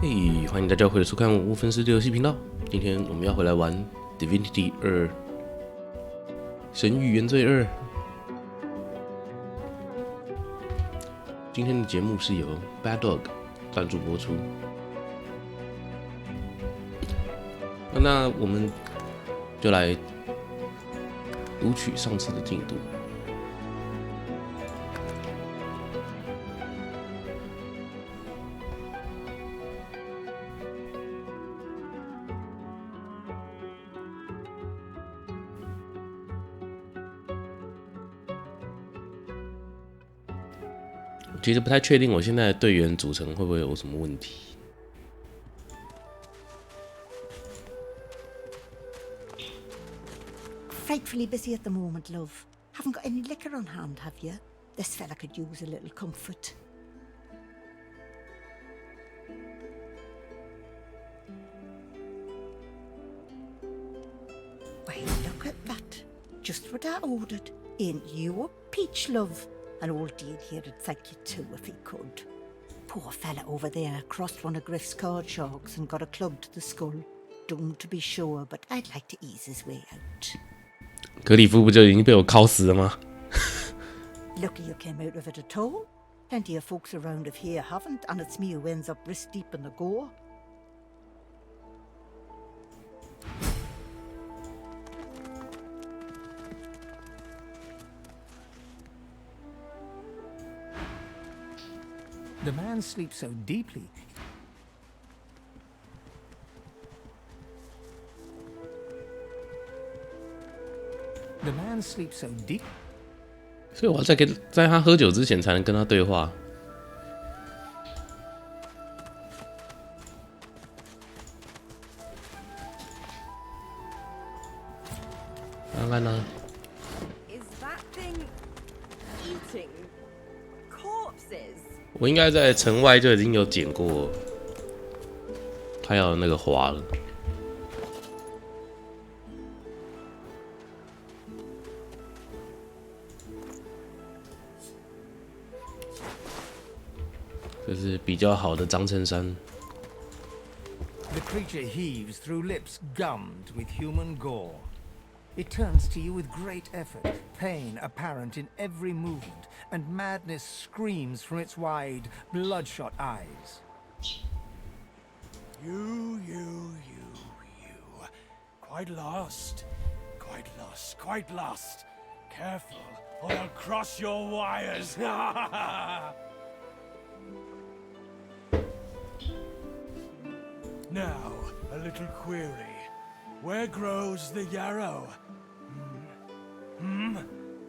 嘿，欢迎大家回来收看我Wolfens的游戏频道。今天我们要回来玩《Divinity 2：神与原罪2》。今天的节目是由 Bad Dog 赞助播出。那我们就来读取上次的进度。其实不太确定我现在的队员组成会不会有什么问题。Frightfully busy at the moment, love. Haven't got any liquor on hand, have you? This fella could use a little comfort. Why, look at that. Just what I ordered. Ain't you a peach, love? And old Dean here'd thank you too if he could. Poor fella over there crossed one of Griff's card sharks and got a club to the skull. Doomed to be sure, but I'd like to ease his way out. 格里夫不就已经被我铐死了吗？ Lucky you came out of it at all. Plenty of folks around here haven't, and it's me who ends up wrist deep in the gore. The man sleeps so deeply. The man sleeps so deep. 所以我要在他喝酒之前才能跟他对话。看看呢？ Is that thing eating corpses? 我应该在城外就已经有捡过，它要那个花了。这是比较好的脏衬衫。 The creature heaves through lips gummed with human gore. It turns to you with great effort, pain apparent in every movement, and madness screams from its wide, bloodshot eyes. You. Quite lost. Quite lost. Careful, or I'll cross your wires. Now, a little query. Where grows the yarrow?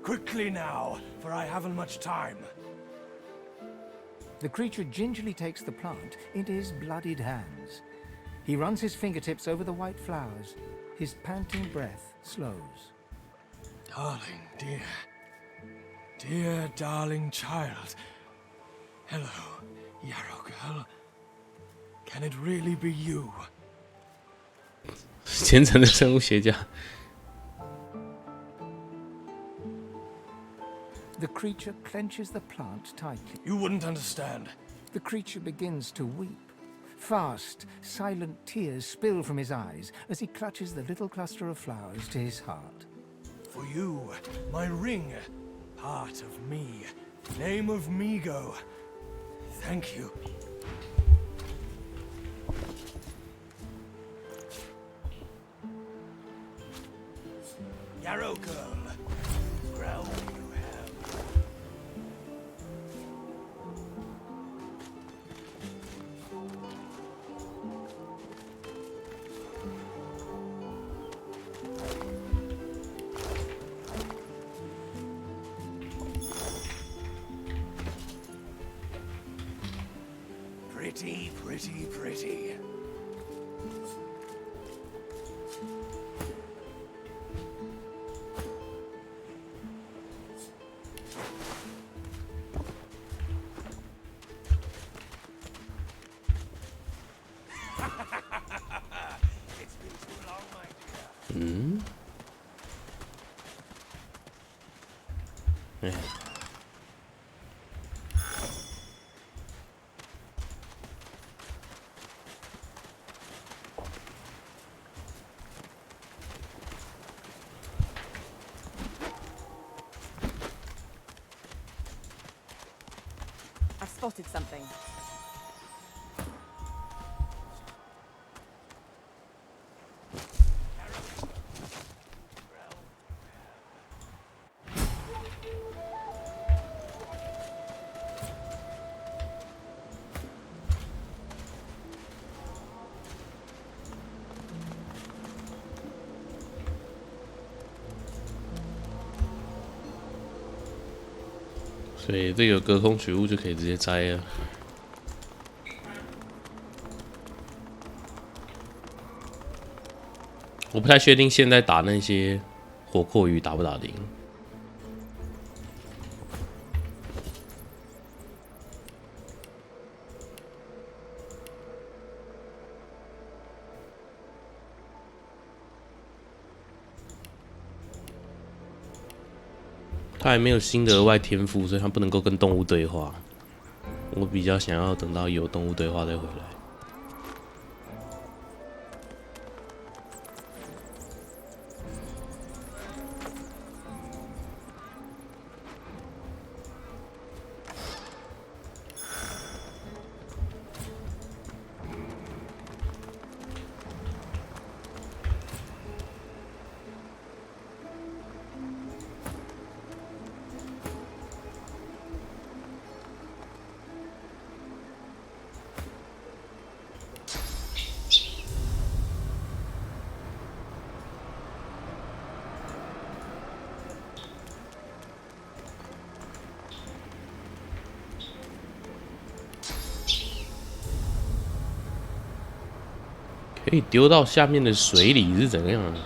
Quickly now, for I haven't much time. The creature gingerly takes the plant into his bloodied hands. He runs his fingertips over the white flowers. His panting breath slows. Darling, dear darling child. Hello, yarrow girl. Can it really be you? 虔诚的生物学家。 The creature clenches the plant tightly. You wouldn't understand. The creature begins to weep. Fast, silent tears spill from his eyes as he clutches the little cluster of flowers to his heart. For you, my ring, part of me, name of Migo. Thank you. Yarrow girl, growl you have. Pretty. It's been too long, my dear. spotted something. 所以这个隔空取物就可以直接摘了。我不太确定现在打那些火阔鱼打不打得赢。他还没有新的额外天赋，所以他不能够跟动物对话。我比较想要等到有动物对话再回来。可以丢到下面的水里是怎样的？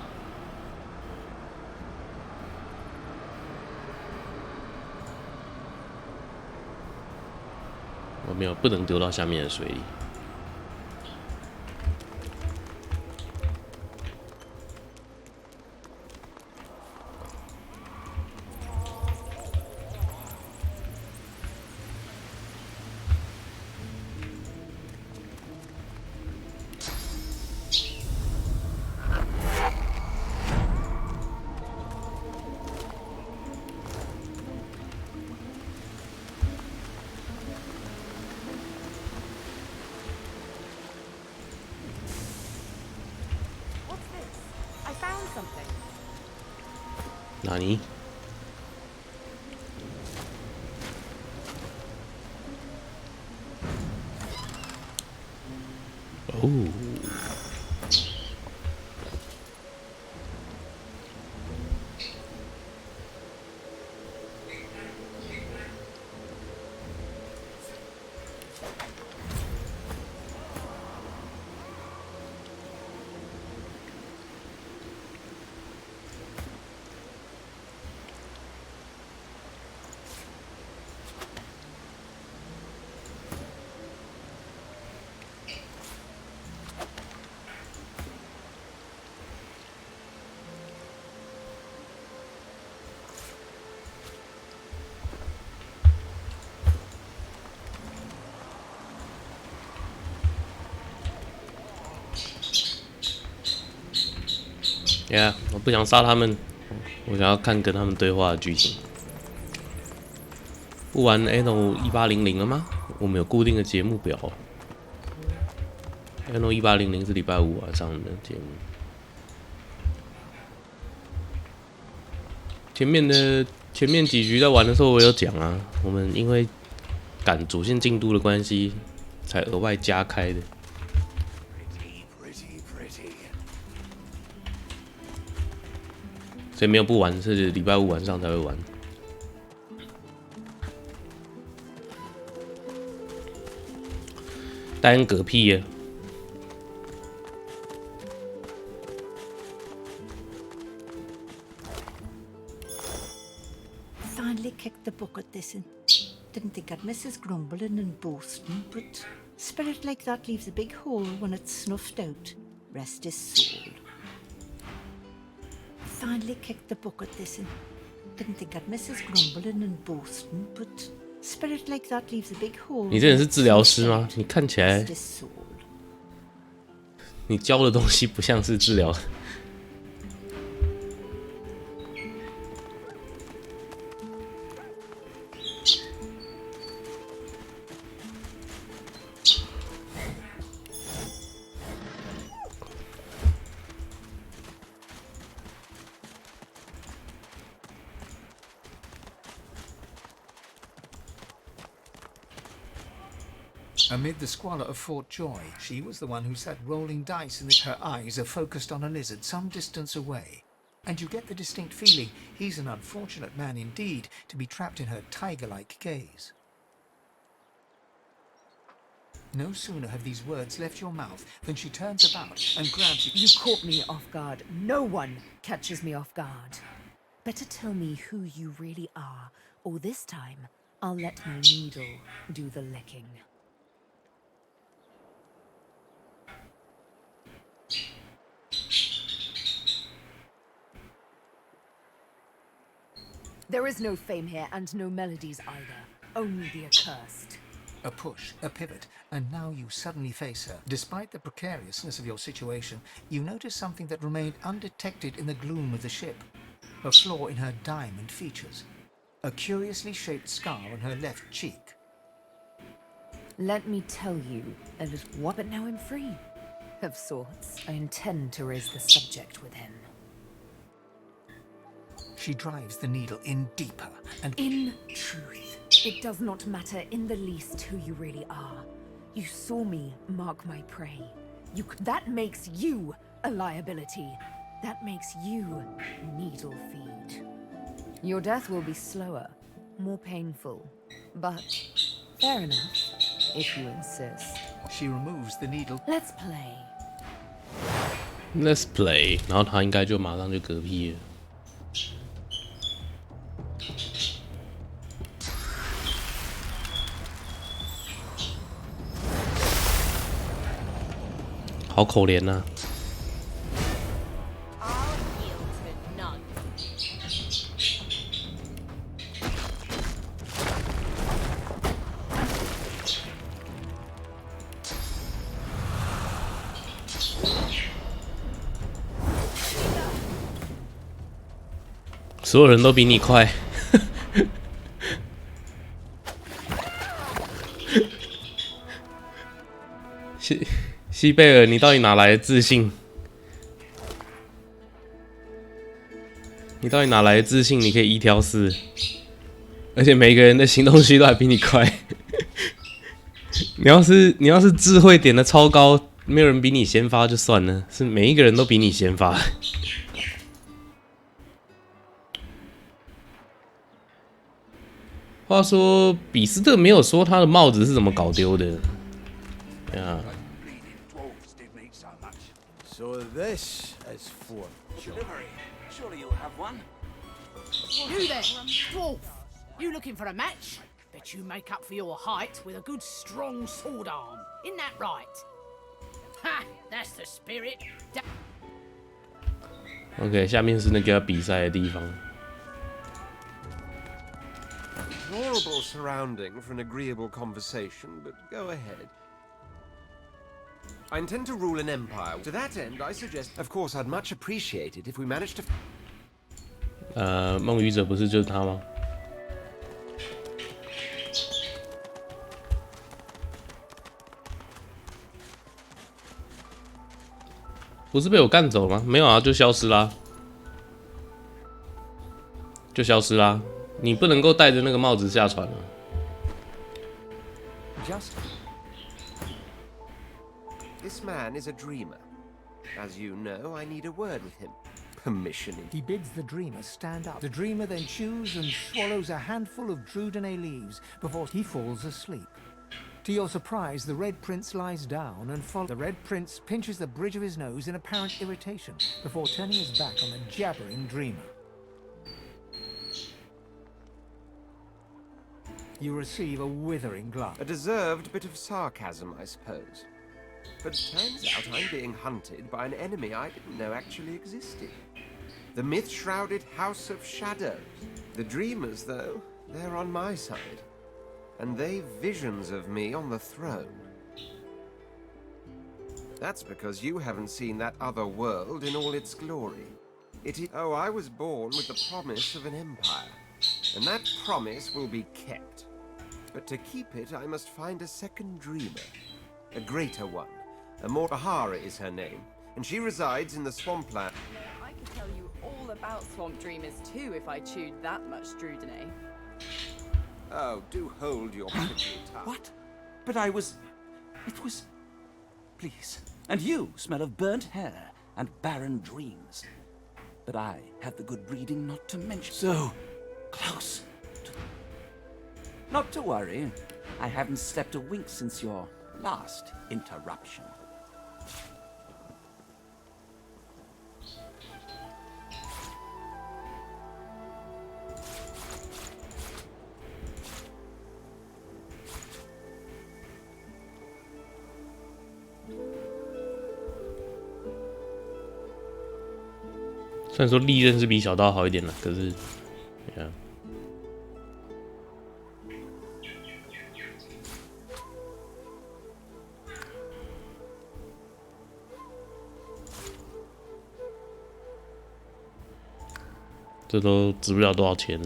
我没有，不能丢到下面的水里。哪里？哦。Yeah， 我不想杀他们，我想要看跟他们对话的剧情。不玩 Alen 1800了吗？我们有固定的节目表。Alen 1800是礼拜五晚上的节目。前面几局在玩的时候，我有讲啊，我们因为赶主线进度的关系，才额外加开的。所以没有不玩，是礼拜五晚上才会玩。戴恩嗝屁耶！ Finally kicked the bucket this in. Didn't think I'd miss his grumbling and boasting, but spirit like that leaves a big hole when it's snuffed out. Rest his soul. Finally kicked the bucket this in. Didn't think I'd miss his grumbling and boasting, but spirit like that leaves a big hole. 你真的是治疗师吗？你看起来，你教的东西不像是治疗。Amid the squalor of Fort Joy, she was the one who sat rolling dice and her eyes are focused on a lizard some distance away. And you get the distinct feeling he's an unfortunate man indeed to be trapped in her tiger-like gaze. No sooner have these words left your mouth than she turns about and grabs you. You caught me off guard. No one catches me off guard. Better tell me who you really are, or this time I'll let my needle do the licking. There is no fame here and no melodies either. Only the accursed. A push, a pivot, and now you suddenly face her. Despite the precariousness of your situation, you notice something that remained undetected in the gloom of the ship. A flaw in her diamond features. A curiously shaped scar on her left cheek. Let me tell you a little what, but now I'm free. Of sorts, I intend to raise the subject with him. She drives the needle in deeper and... In truth, it does not matter in the least who you really are. You saw me mark my prey. That makes you a liability. That makes you needle feed. Your death will be slower, more painful, but fair enough, if you insist. She removes the needle. Let's play. Let's play， 然后他应该就马上就嗝屁了。好可怜呐、I'll yield to none. 所有人都比你快。西贝尔，你到底哪来的自信？你到底哪来的自信？你可以1挑4，而且每个人的行动区都还比你快。你要是智慧点的超高，没有人比你先发就算了，是每一个人都比你先发。话说，比斯特没有说他的帽子是怎么搞丢的。呀。So this is Fort Joy. Surely you'll have one. You there, dwarf? You looking for a match? Bet you make up for your height with a good strong sword arm. Isn't that right? Ha! That's the spirit. OK， 下面是那个要比赛的地方。Horrible surrounding for an agreeable conversation, but go ahead. I intend to rule an empire. To that end, I suggest... Of course, I'd much appreciate it if we managed to... 梦语者不是就是他吗？不是被我干走吗？没有啊，就消失啦，就消失啦。你不能够戴着那个帽子下船了。This man is a dreamer. As you know, I need a word with him. Permission. He bids the dreamer stand up. The dreamer then chews and swallows a handful of Drudene leaves before he falls asleep. To your surprise, the Red Prince lies down and follows. The Red Prince pinches the bridge of his nose in apparent irritation before turning his back on the jabbering dreamer. You receive a withering glance. A deserved bit of sarcasm, I suppose. But it turns out I'm being hunted by an enemy I didn't know actually existed. The myth-shrouded House of Shadows. The dreamers, though, they're on my side. And they've visions of me on the throne. That's because you haven't seen that other world in all its glory. Oh, I was born with the promise of an empire. And that promise will be kept. But to keep it, I must find a second dreamer. A greater one. A more... Bahara is her name. And she resides in the swampland. I could tell you all about swamp dreamers too if I chewed that much Drudene. Oh, do hold your pretty tongue. What? But I was... It was... Please. And you smell of burnt hair and barren dreams. But I have the good breeding not to mention... So close to... Not to worry. I haven't slept a wink since your last interruption.虽然说利刃是比小刀好一点了，可是，这都值不了多少钱。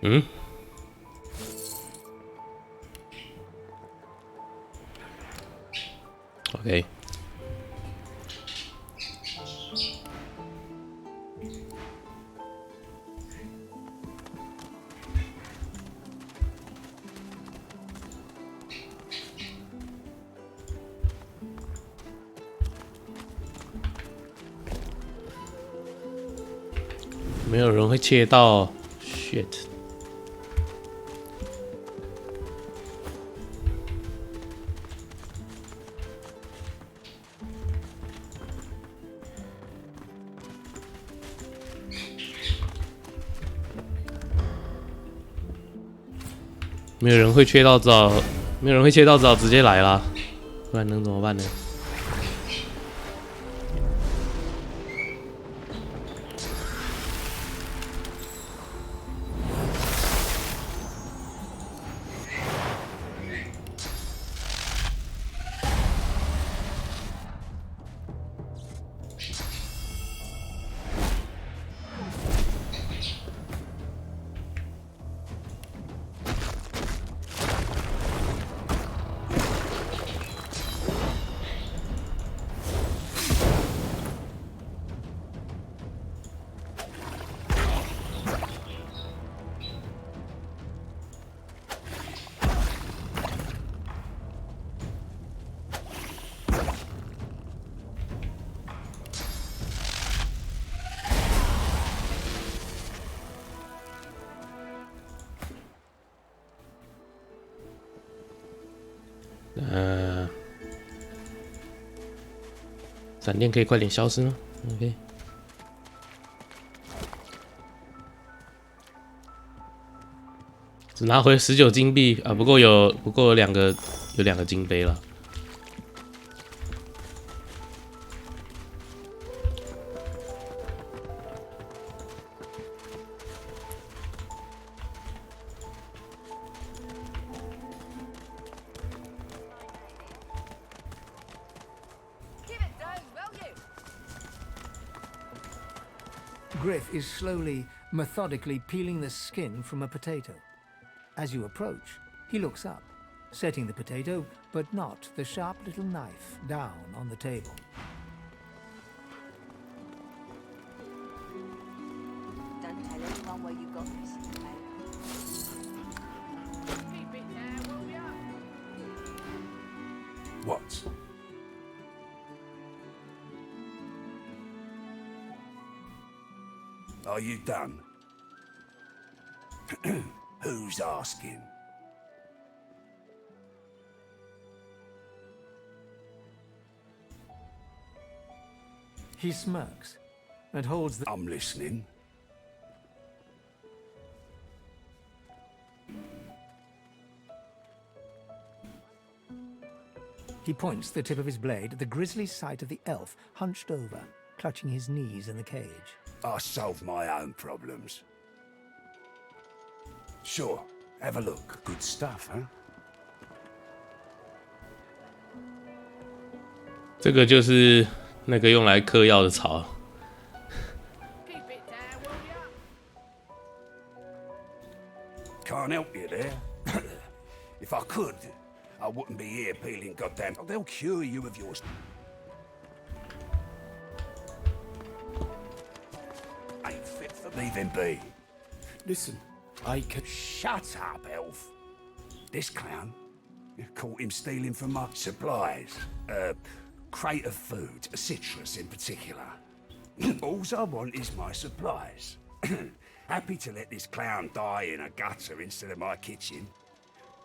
嗯 ，OK， 没有人会切到 ，shit。没有人会切到，只好直接来啦，不然能怎么办呢？闪电可以快点消失吗 ？OK。只拿回19金币啊，不过有两个金杯了。Griff is slowly, methodically peeling the skin from a potato. As you approach, he looks up, setting the potato, but not the sharp little knife, down on the table. Don't tell anyone where you got this, mate. Keep it there, will ya? What? Are you done? Who's asking? He smirks and holds the... I'm listening. He points the tip of his blade at the grisly sight of the elf hunched over, clutching his knees in the cage. I solve my own problems. Sure, have a look. Good stuff, huh? 这个就是那个用来嗑药的草。Can't help you there. If I could, I wouldn't be here peeling goddamn. They'll cure you of yours. Ain't fit for leave him be. Listen, I can. Shut up, elf. This clown, you caught him stealing from my supplies. Crate of food, citrus in particular. All I want is my supplies. Happy to let this clown die in a gutter instead of my kitchen.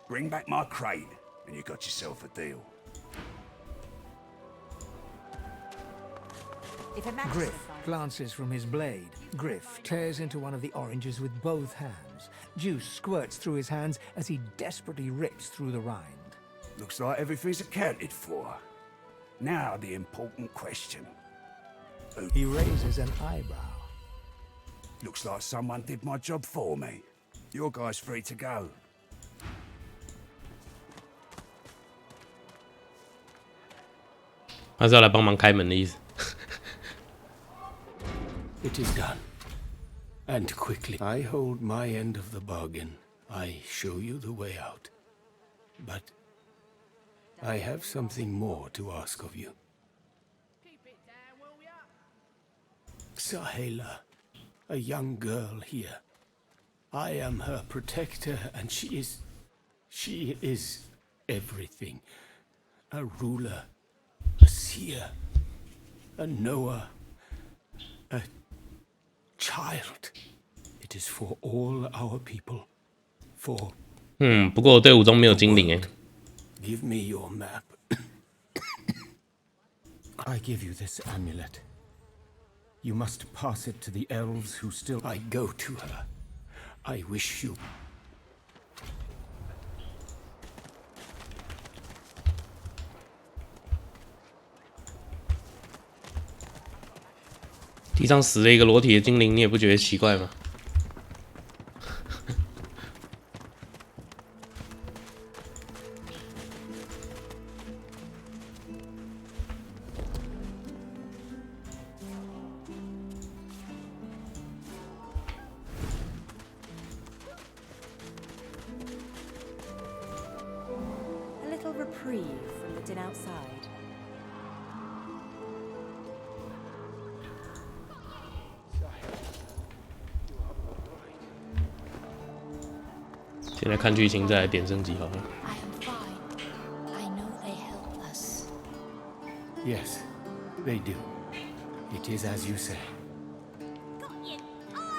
Bring back my crate, and you got yourself a deal. Griff glances from his blade. Griff tears into one of the oranges with both hands. Juice squirts through his hands as he desperately rips through the rind. Looks like everything's accounted for. Now the important question. He raises an eyebrow. Looks like someone did my job for me. Your guy's free to go. It is done. And quickly. I hold my end of the bargain. I show you the way out. But I have something more to ask of you. Sahela, a young girl here. I am her protector, and she is everything. A ruler, a seer, a knower, a child. It is for all our people. For 不过我队伍中没有精灵 Give me your map. I give you this amulet. You must pass it to the elves who still. I go to her. I wish you. 地上死了一个裸体的精灵，你也不觉得奇怪吗？ A little reprieve from the din outside. 现在看剧情再来点升级好了。 I am fine. I know they help us. Yes, they do. It is as you say.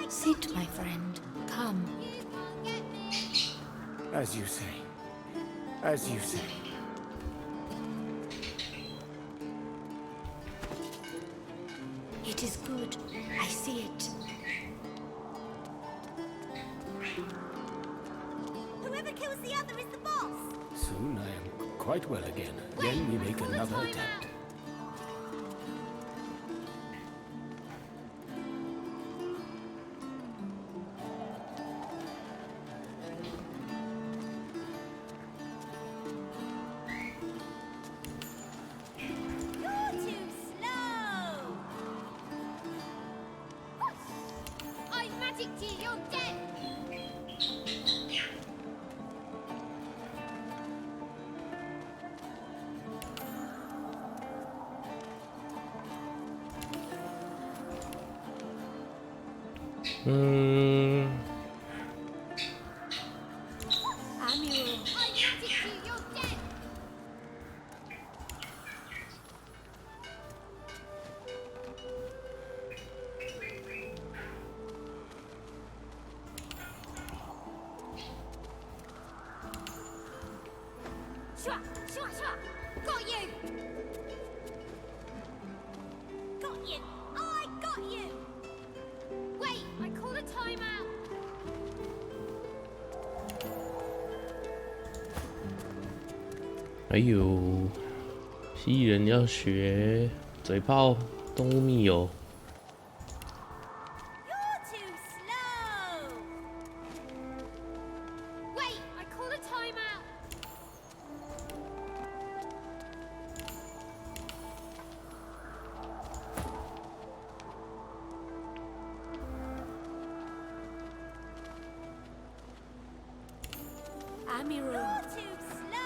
Sit, my friend. Come. As you say. As you say. It is good. I see it. Whoever kills the other is the boss. Soon I am quite well again. Then we make another attempt. You're too slow. I magicked you. You're dead. Amuel. I magicked you. You're dead. Shua, shua, shua. Got you. Got you. I got you. Wait, I called a timeout. 哎呦，蜥蜴人要学嘴炮、动物密友。You're too slow. Wait, I call a timeout. Amiru. You're too slow.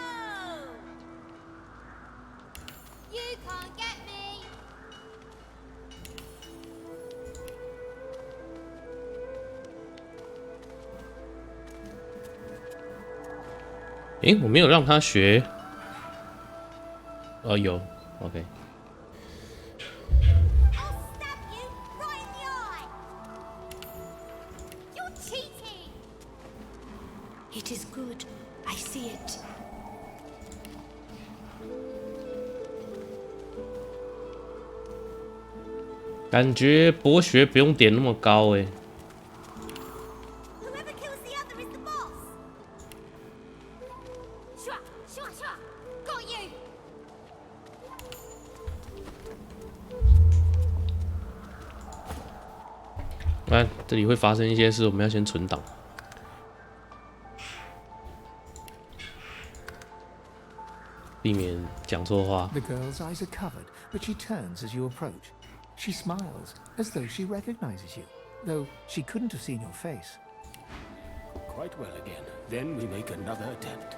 You can't get me. 诶，我没有让他学。哦，有 ，OK。 I'll stab you right in the eye. You're cheating. It is good. I see it. 感觉博学不用点那么高诶。 Whoever kills the other is the boss. Shua, shua, shua. Got you. 啊，这里会发生一些事，我们要先存档。避免讲错话。 The girl's eyes are covered, but she turns as you approach. She smiles, as though she recognizes you, though she couldn't have seen your face. Quite well again. Then we make another attempt.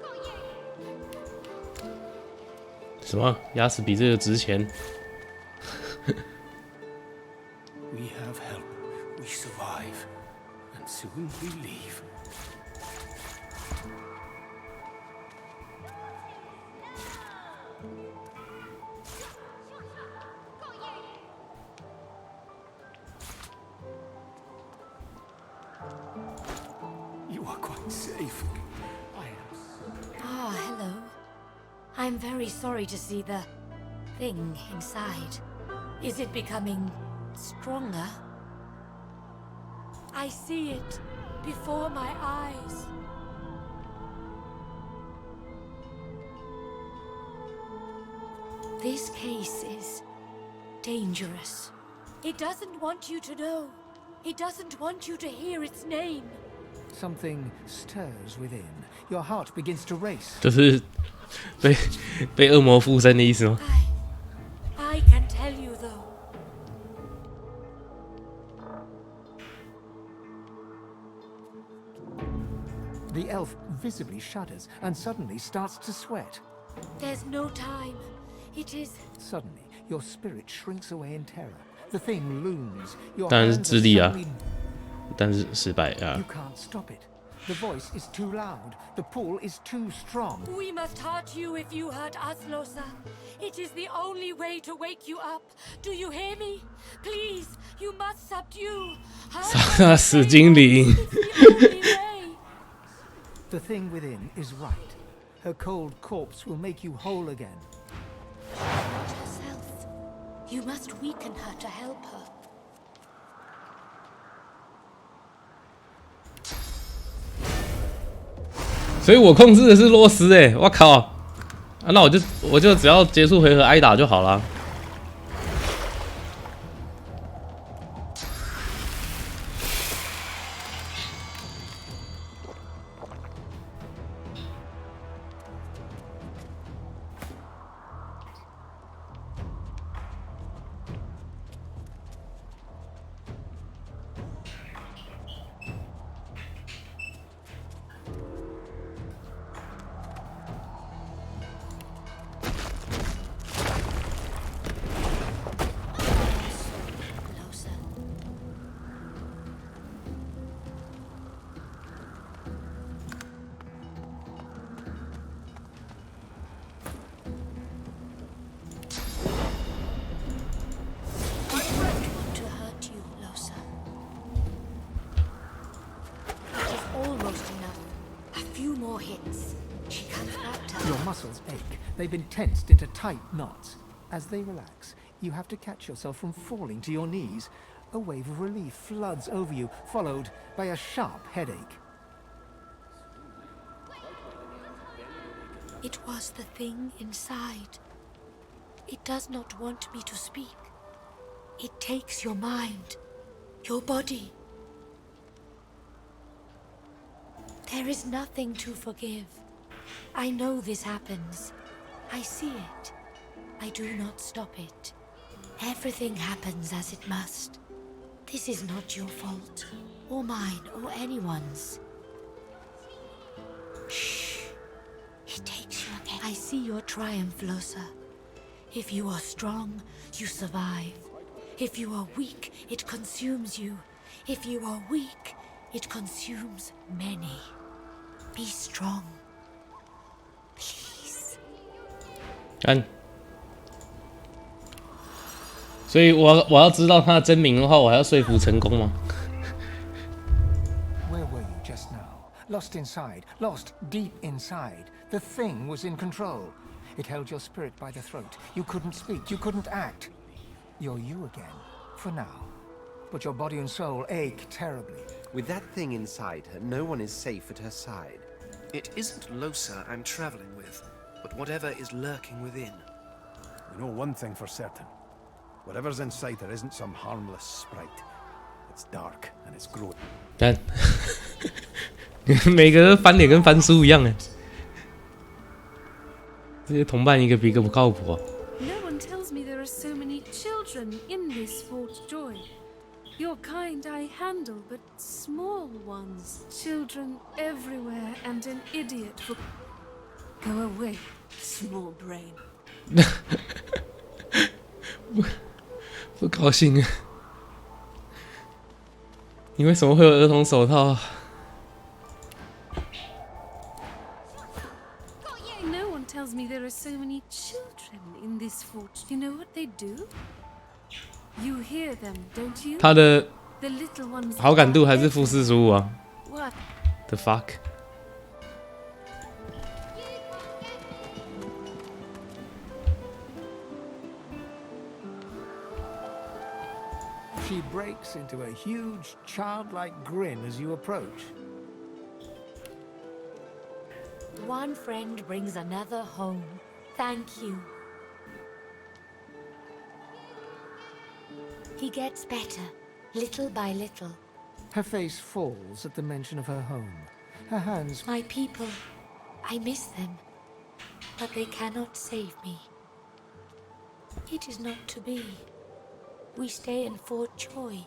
Got you. 什么？牙齿比这个值钱？ We have help. We survive. And soon we leave. Got you. You are quite safe. I am. Ah, hello. I'm very sorry to see the thing inside. Is it becoming stronger? I see it before my eyes. This case is dangerous. It doesn't want you to know. It doesn't want you to hear its name. Something stirs within. Your heart begins to race. 这是被恶魔附身的意思吗？ I can tell you though. The elf visibly shudders and suddenly starts to sweat. There's no time. It is. Suddenly, your spirit shrinks away in terror. The thing looms. Your 当然是 hands 智 are 力啊， suddenly... 但是失败啊 You。can't stop it. The voice is too loud. The pull is too strong. We must hurt you if you hurt us, Losa. It is the only way to wake you up. Do you hear me? Please, you must subdue. 杀死精灵。 It's the only way. The thing within is right. Her cold corpse will make you whole again. Not herself. You must weaken her to help her. 所以我控制的是洛斯哎，我靠！啊，那我就只要结束回合挨打就好了。Losa. I don't want to hurt you, Losa. It is almost enough. A few more hits. She comes back to Your her. muscles ache. They've been tensed into tight knots. As they relax, you have to catch yourself from falling to your knees. A wave of relief floods over you, followed by a sharp headache. It was the thing inside. It does not want me to speak. It takes your mind, your body. There is nothing to forgive. I know this happens. I see it. I do not stop it. Everything happens as it must. This is not your fault, or mine, or anyone's. Shh. It takes you again. I see your triumph, Losa. If you are strong, you survive. If you are weak, it consumes you. If you are weak, it consumes many. Be strong. Please. 看，所以我要知道他的真名的话，我还要说服成功吗？ Where were you just now? Lost inside, lost deep inside. The thing was in control. It held your spirit by the throat. You couldn't speak, you couldn't act. You're you again, for now. But your body and soul ache terribly. With that thing inside her, no one is safe at her side. It isn't Losa I'm traveling with, but whatever is lurking within. We know one thing for certain. Whatever's inside her isn't some harmless sprite. It's dark and it's growing. 看，每个翻脸跟翻书一样哎。这些同伴一个比一个不靠谱啊。No one tells me there are so many children in this Fort Joy. Your kind I handle, but small ones. Children everywhere and an idiot for... Go away, small brain. 不高兴。你为什么会有儿童手套？No one tells me there are so many children in this fort. You know what they do? You hear them, don't you? 他的 The little ones 好感度还是负45啊 What? ？The fuck？ She breaks into a huge, childlike grin as you approach. One friend brings another home. Thank you. He gets better, little by little. Her face falls at the mention of her home. Her hands... My people, I miss them, but they cannot save me. It is not to be. We stay in Fort Joy.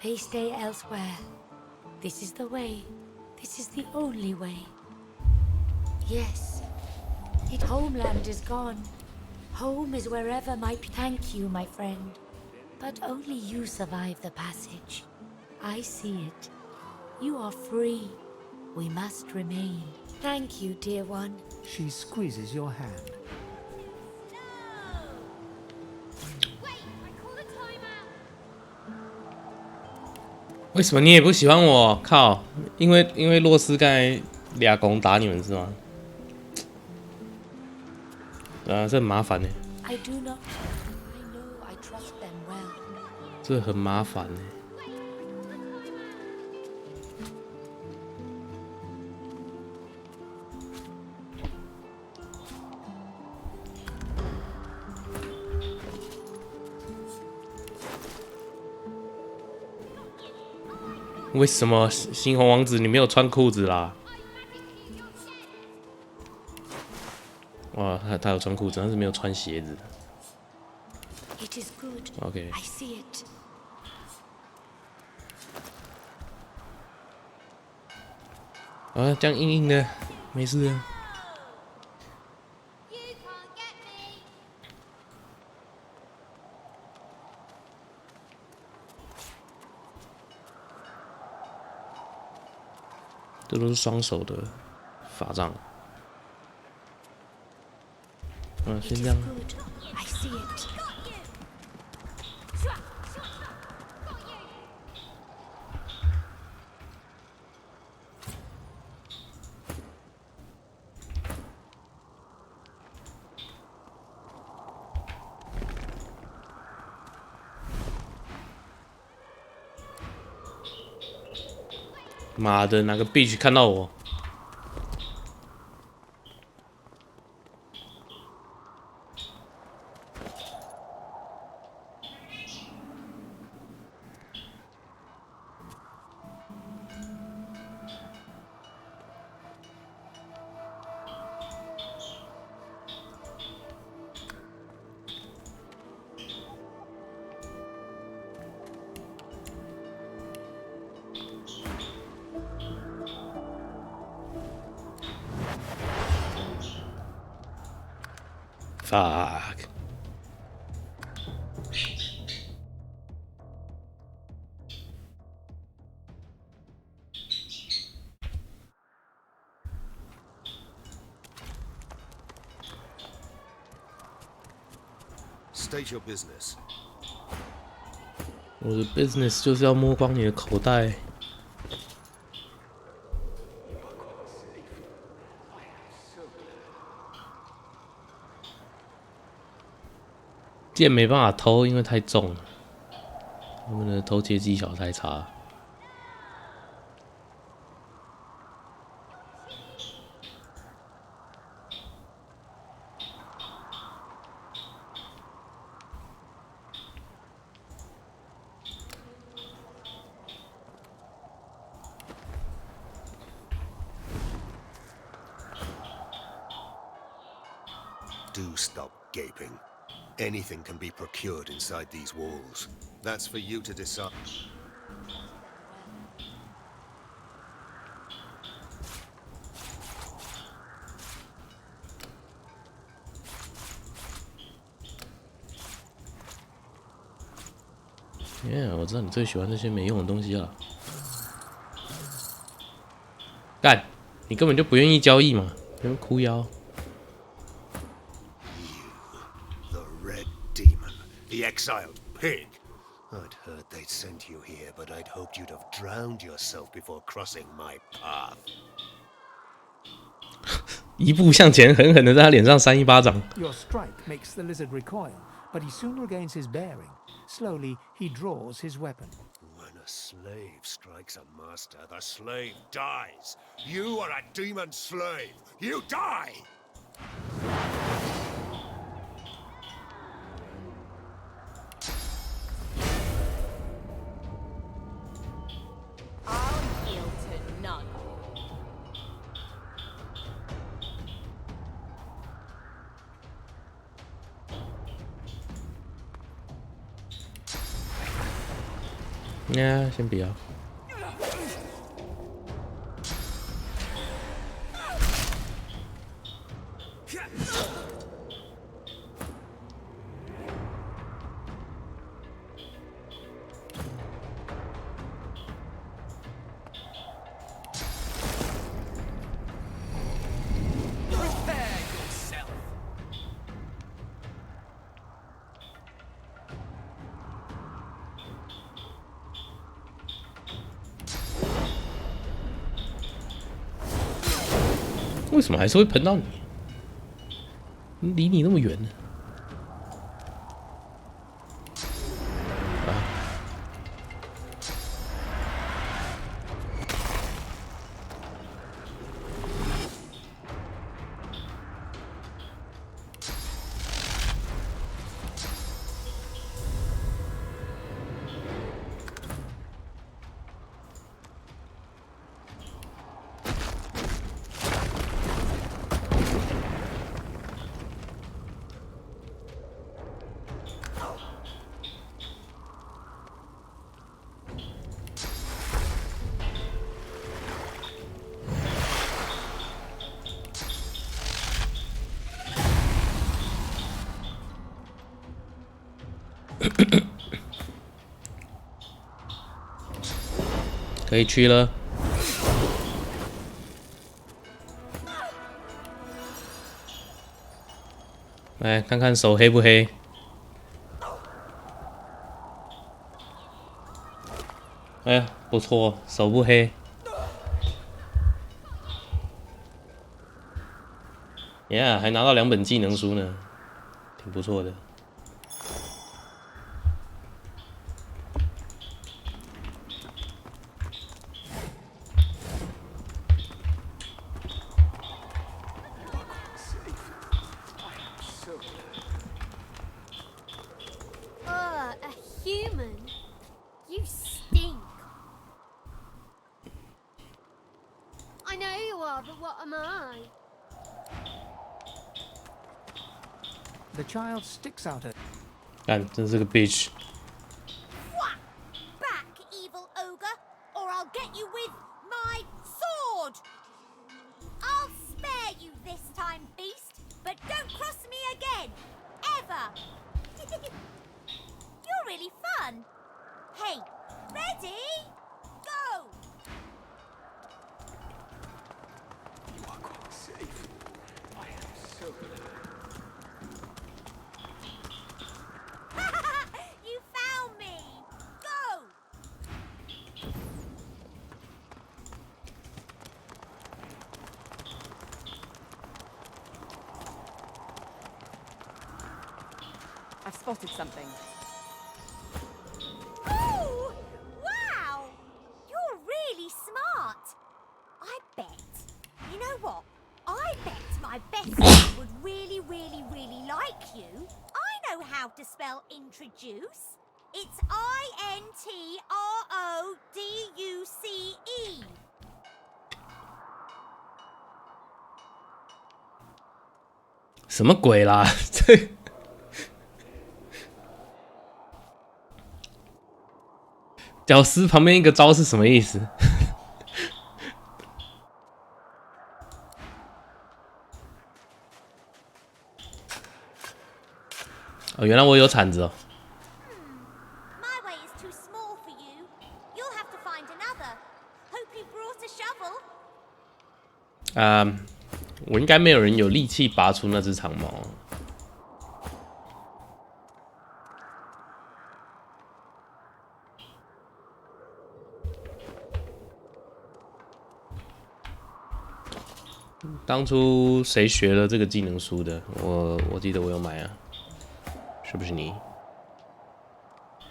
They stay elsewhere. This is the way. This is the only way. Yes. Homeland is gone. Home is wherever my... Thank you, my friend. But only you survive the passage. I see it. You are free. We must remain. Thank you, dear one. She squeezes your hand. Wait, I call a timeout. 为什么你也不喜欢我？靠！因为洛斯刚才俩攻打你们是吗？啊，这很麻烦呢。 I do not. I know I trust them well. 这很麻烦呢。为什么猩红王子你没有穿裤子啦？哇，他有穿裤子，但是没有穿鞋子。 It is good. Okay. I see it. 啊，这样硬硬的，没事的。 You can't get me. 这都是双手的法杖。嗯，先这样。 Good. I see it. Got you. 啊，妈的，哪个 bitch 看到我？Fuck. State your business. 我的 business 就是要摸光你的口袋。剑没办法偷，因为太重了。我们的偷窃技巧太差。Do stop gaping. Anything can be procured inside these walls. That's for you to decide. Yeah， 我知道你最喜欢这些没用的东西了。干，你根本就不愿意交易嘛，不用哭腰。The exiled pig! I'd heard they'd sent you here, but I'd hoped you'd have drowned yourself before crossing my path. 一步向前，狠狠的在他脸上扇一巴掌。Your strike makes the lizard recoil, but he soon regains his bearing. Slowly, he draws his weapon. When a slave strikes a master, the slave dies. You are a demon slave. You die! I'll yield to none. 呀，先不要。为什么还是会喷到你？离你那么远呢？可以去了。来看看手黑不黑。哎呀，不错，手不黑。Yeah， 还拿到2本技能书呢，挺不错的。are, but what am I? The child sticks out a. 干，真是个 bitch。 Back, evil ogre, or I'll get you with my sword! I'll spare you this time, beast, but don't cross me again! Ever! You're really fun! Hey, ready? Go! You are quite safe. I am so glad. You found me! Go! I've spotted something. Oh! Wow! You're really smart! I bet. You know what? I bet my best friend would really like you. I know how to spell introduce. It's INTRODUCE. 什么鬼啦？这屌丝旁边一个招是什么意思？哦，原来我有铲子哦。My way is too small for you. You'll have to find another. Hope you brought a shovel. 我应该没有人有力气拔出那只长矛。当初谁学了这个技能书的？我记得我有买啊，是不是你？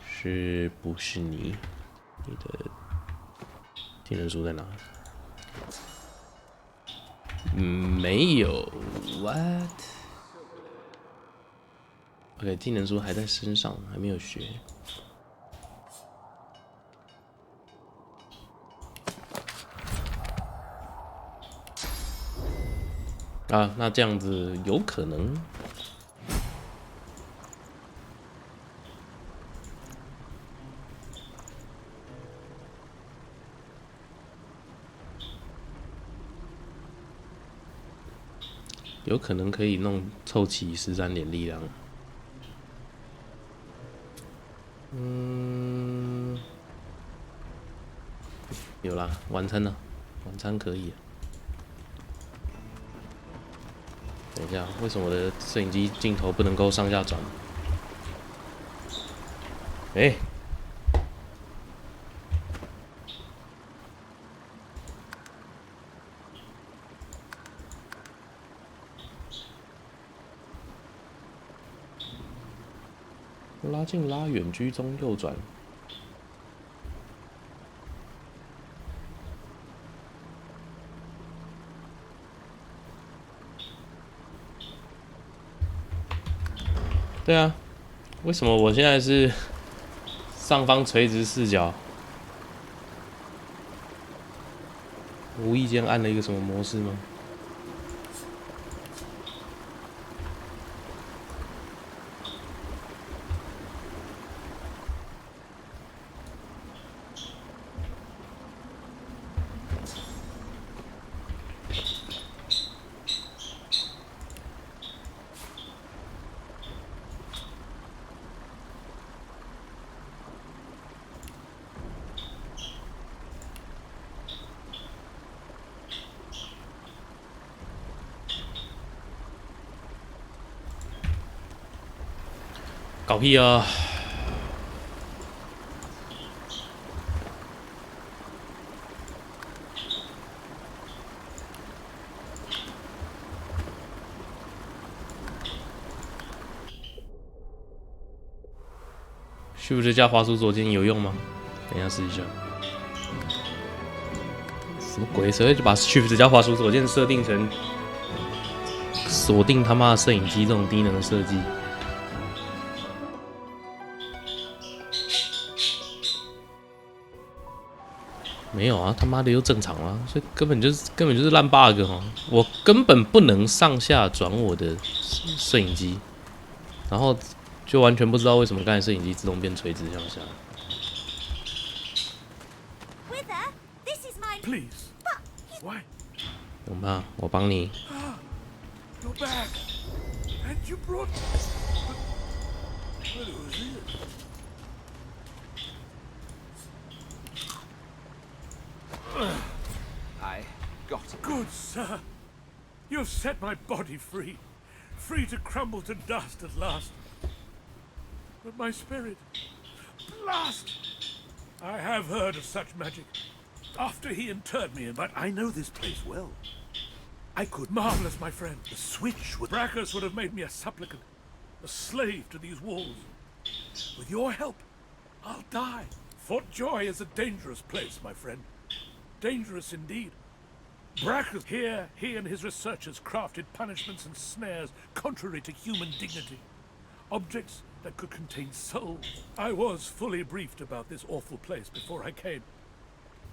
是不是你？你的技能书在哪？没有 ，what？ OK， 技能书还在身上，还没有学。啊，那这样子有可能。有可能可以弄凑齐13点力量。有啦，晚餐呢？晚餐可以。等一下，为什么我的摄影机镜头不能够上下转？拉近拉远居中右转。对啊，为什么我现在是上方垂直视角？无意间按了一个什么模式吗？搞屁啊！Shift 加滑鼠左键有用吗？等一下试一下。什么鬼？谁会就把 Shift 加滑鼠左键设定成锁定他妈的摄影机这种低能的设计？没没有啊，他妈的又正常了，所以根本就是烂 bug 哦！我根本不能上下转我的摄影机，然后就完全不知道为什么刚才摄影机自动变垂直向下。Wither, this is my. Please. Why? 我帮你。You're back, and you brought. But who is it? I got it. Good sir, you've set my body free, free to crumble to dust at last. But my spirit, blast! I have heard of such magic. After he interred me, but I know this place well. I could marvelous, my friend. The switch with Brachus would have made me a supplicant, a slave to these walls. With your help, I'll die. Fort Joy is a dangerous place, my friend. Dangerous indeed. Brachus here, he and his researchers crafted punishments and snares contrary to human dignity. Objects that could contain souls. I was fully briefed about this awful place before I came.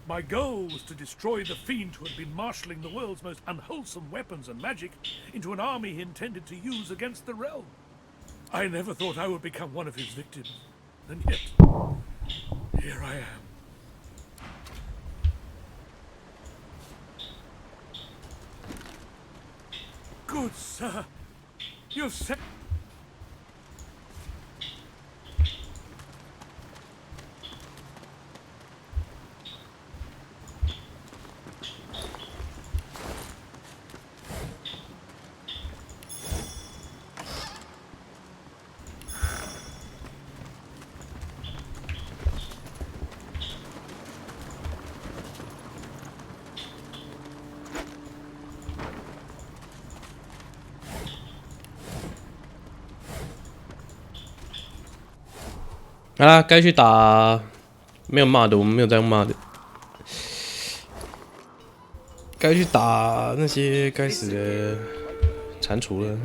My goal was to destroy the fiend who had been marshalling the world's most unwholesome weapons and magic into an army he intended to use against the realm. I never thought I would become one of his victims, and yet, here I am. Good sir, you've set... 好啦，该去打没有骂的，我们没有在用骂的。该去打那些该死的蟾蜍了。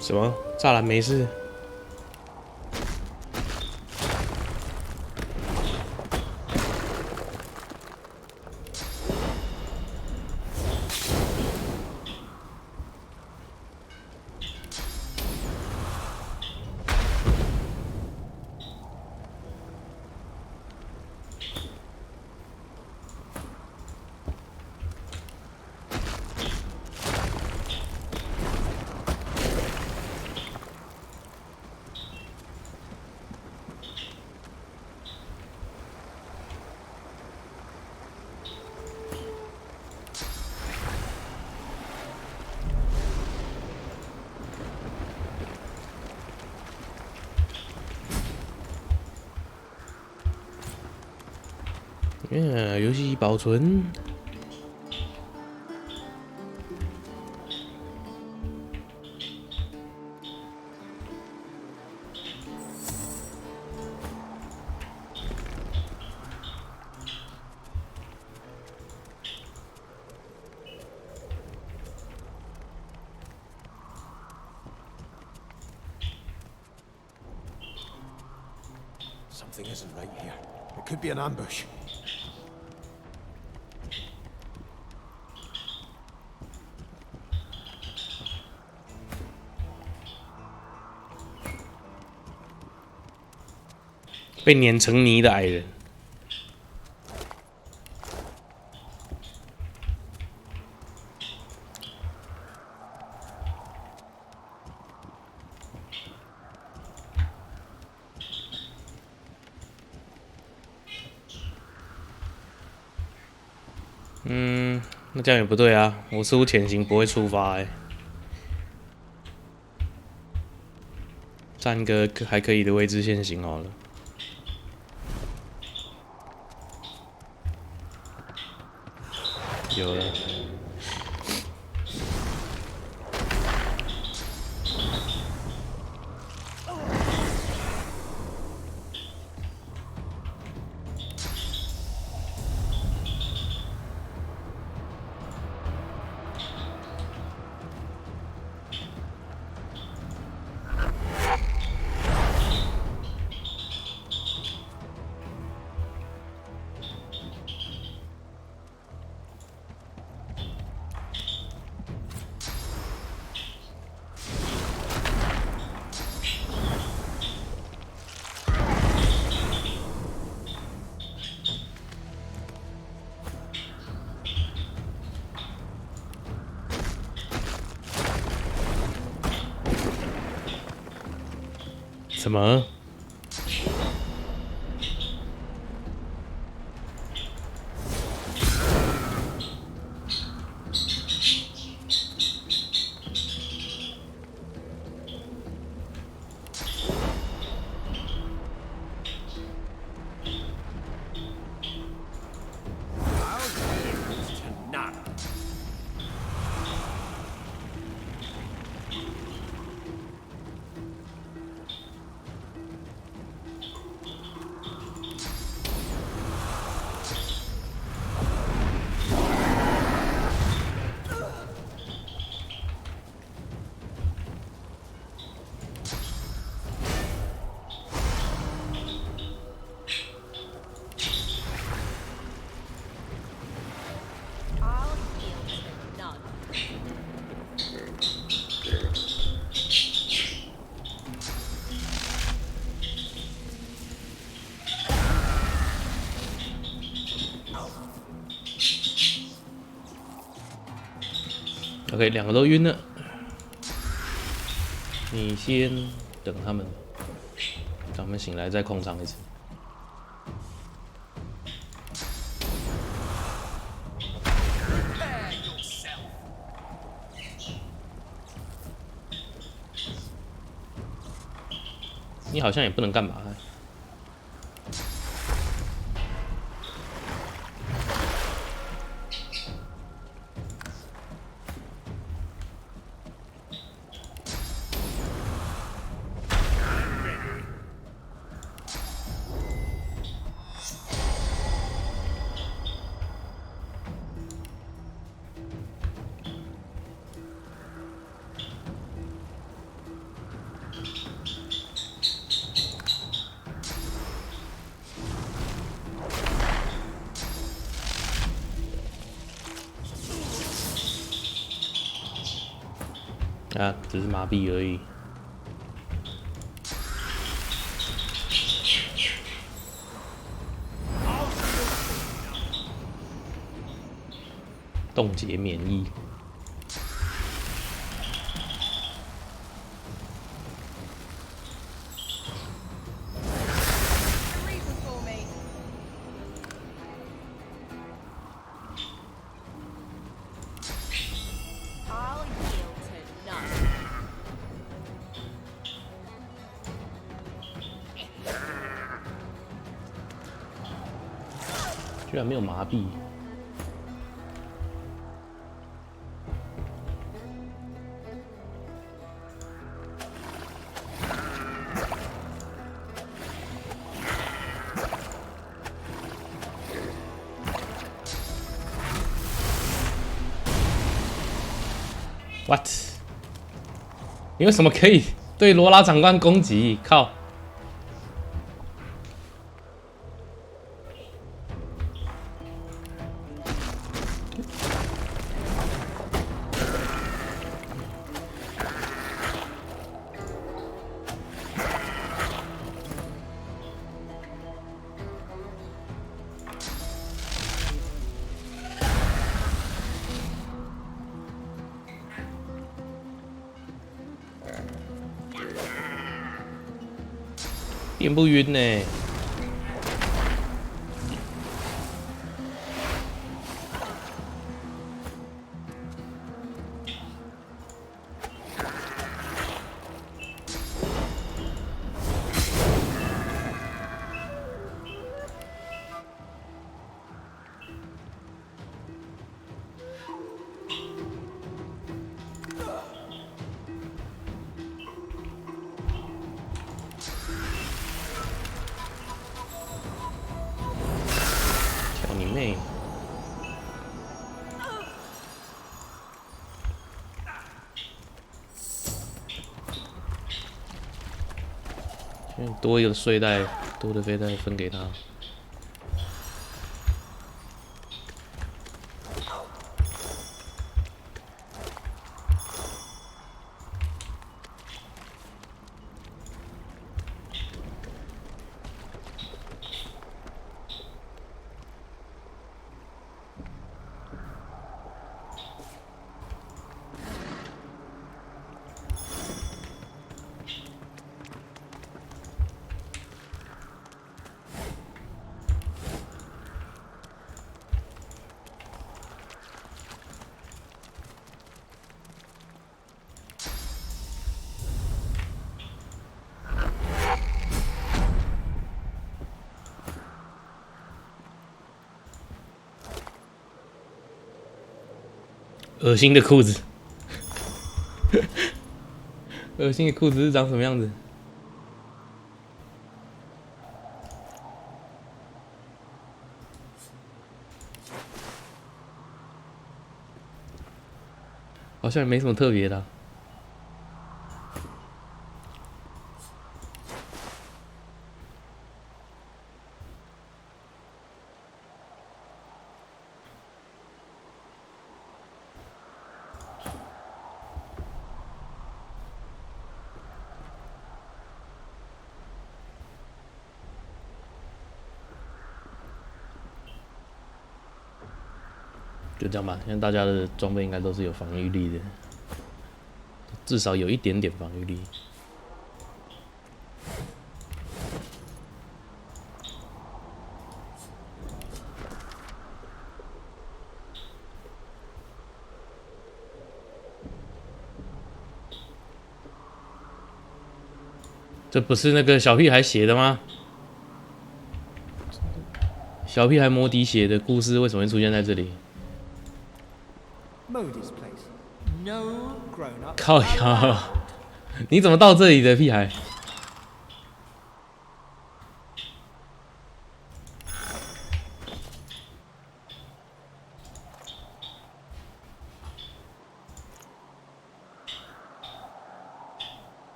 什么？栅栏没事？游戏保存。Something isn't right here. It could be an ambush.被碾成泥的矮人。那这样也不对啊！我似乎潜行不会触发站个还可以的位置先行好了。有了。什么？OK， 两个都晕了。你先等他们，等他们醒来再控场一次。你好像也不能干嘛。啊，只是麻痹而已。冻结免疫。居然没有麻痹。What？ 你为什么可以对罗拉长官攻击？靠！晕不晕呢？多一个睡袋，多的飞袋分给他。恶心的裤子，恶心的裤子是长什么样子？好像也没什么特别的啊。就这样吧，现在大家的装备应该都是有防御力的，至少有一点点防御力。这不是那个小屁孩写的吗？小屁孩摩迪写的故事为什么会出现在这里？靠腰，你怎么到这里的，屁孩？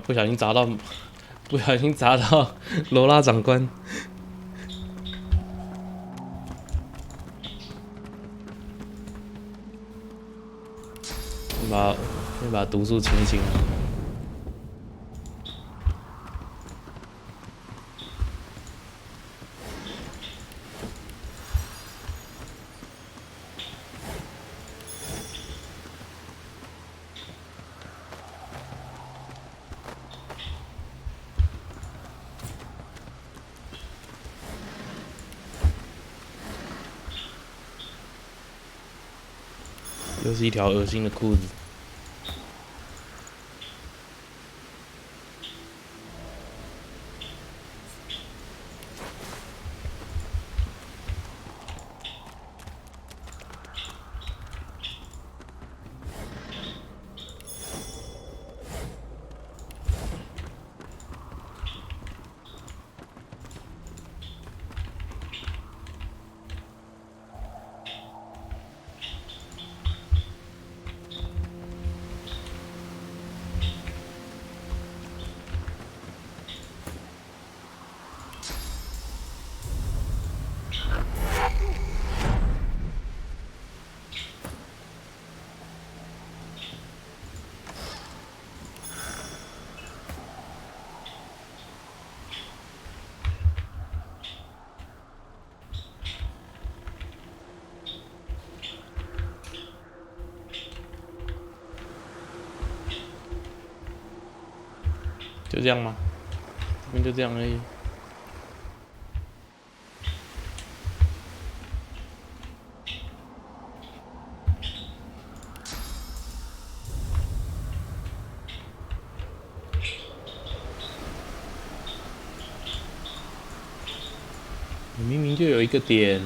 不小心砸到罗拉长官。先把毒素清一清。又是一条恶心的裤子。就这样吗？这边就这样而已。你明明就有一个点。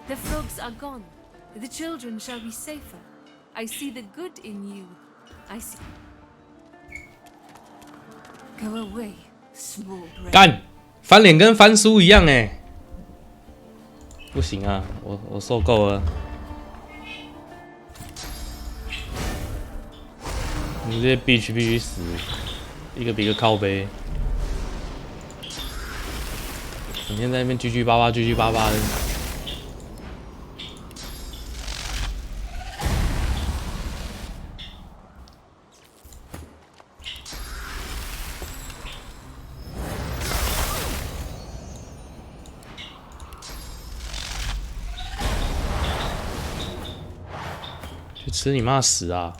The frogs are gone. The children shall be safer. I see the good in you. I see. Go away, small brain. 干，翻脸跟翻书一样哎。不行啊，我受够了。你这些 bitch 必须死，一个比一个靠背。整天在那边唧唧巴巴的。去吃你妈屎啊！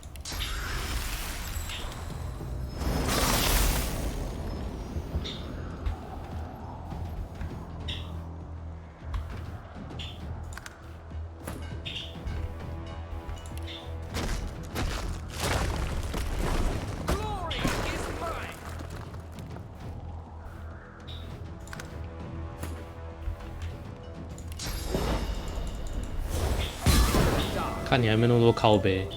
看你还没那么多靠背。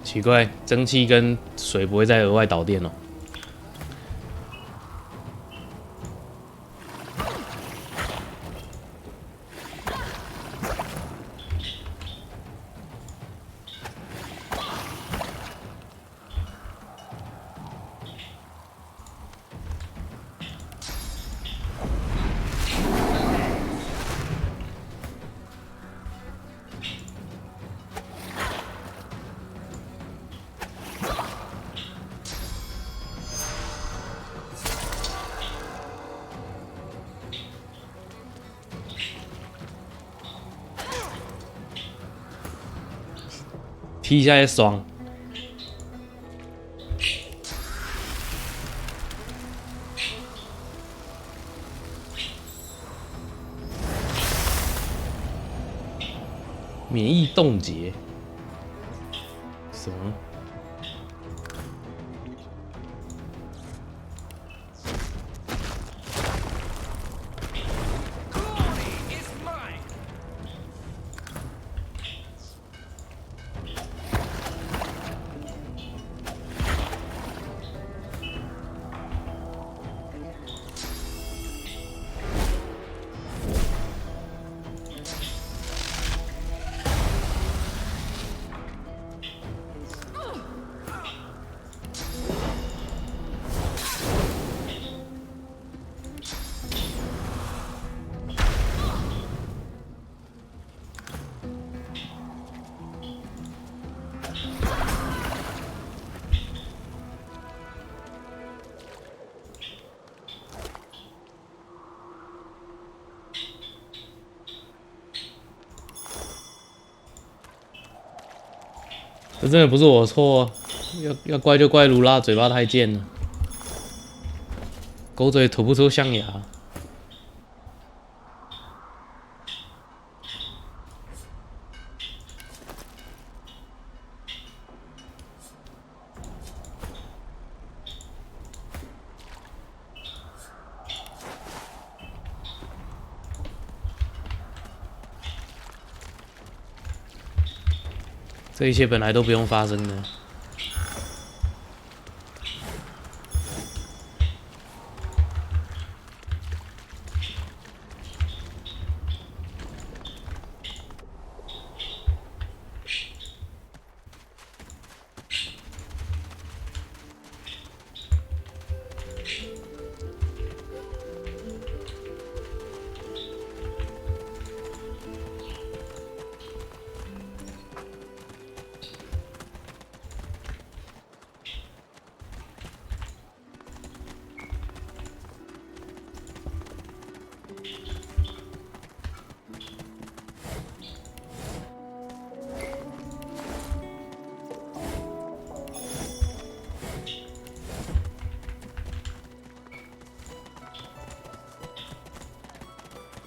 奇怪，蒸汽跟水不会再额外导电哦。踢一下也爽。免疫冻结，什么？这真的不是我错，要怪就怪卢拉嘴巴太贱了，狗嘴吐不出象牙。这一切本来都不用发生的。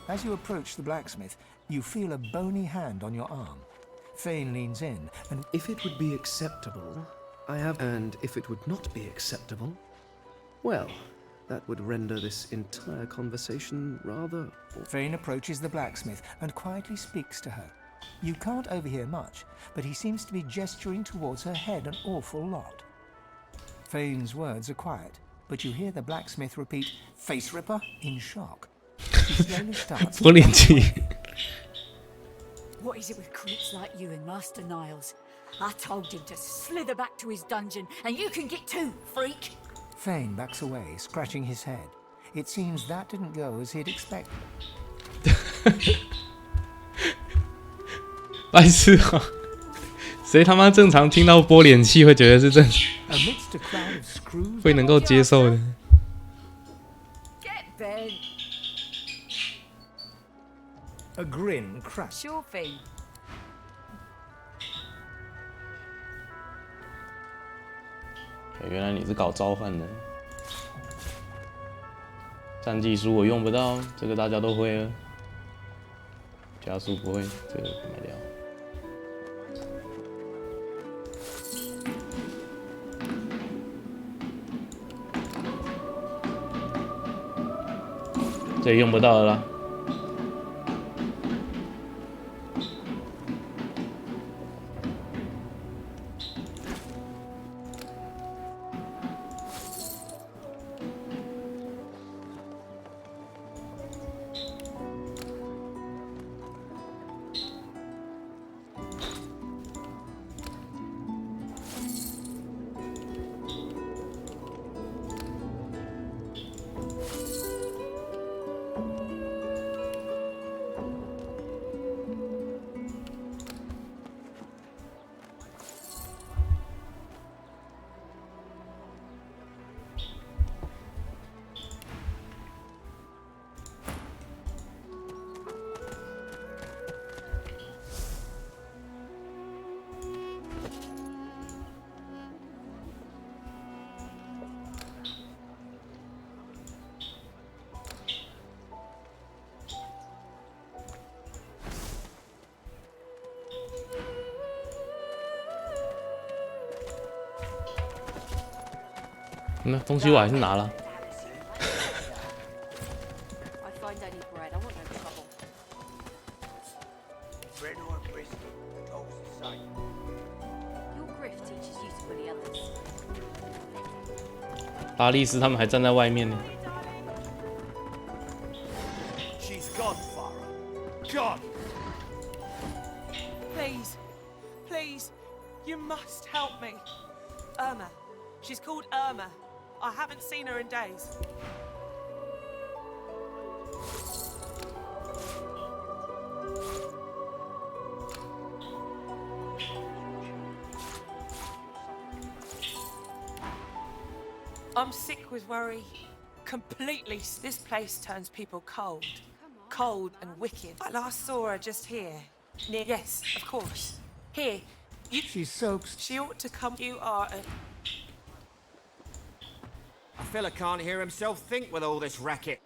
As you approach the blacksmith, you feel a bony hand on your arm. Fane leans in, and if it would be acceptable, I have... And if it would not be acceptable, well, that would render this entire conversation rather... Fane approaches the blacksmith and quietly speaks to her. You can't overhear much, but he seems to be gesturing towards her head an awful lot. Fane's words are quiet, but you hear the blacksmith repeat, "Face Ripper," in shock. She slowly starts... 我脸气。 What is it with creeps like you and Master Niles? I told him to slither back to his dungeon, and you can get too, freak! Fane backs away, scratching his head. It seems that didn't go as he'd expected. 白痴啊！谁他妈正常听到拨脸器会觉得是正，会能够接受的？ Get bent. A grin cracks. Sure thing. 原来你是搞召唤的。战技书我用不到，这个大家都会了。加速不会，这个买掉。这用不到了啦。 那东西我还是拿了。巴利斯他们还站在外面呢。 Please, please, you must help me. Irma. She's called Irma. I haven't seen her in days. I'm sick with worry. Completely. This place turns people cold. Cold and wicked. I last saw her just here. Near. Yes, of course. Here. She soaks. She ought to come. You are a... A fella can't hear himself think with all this racket.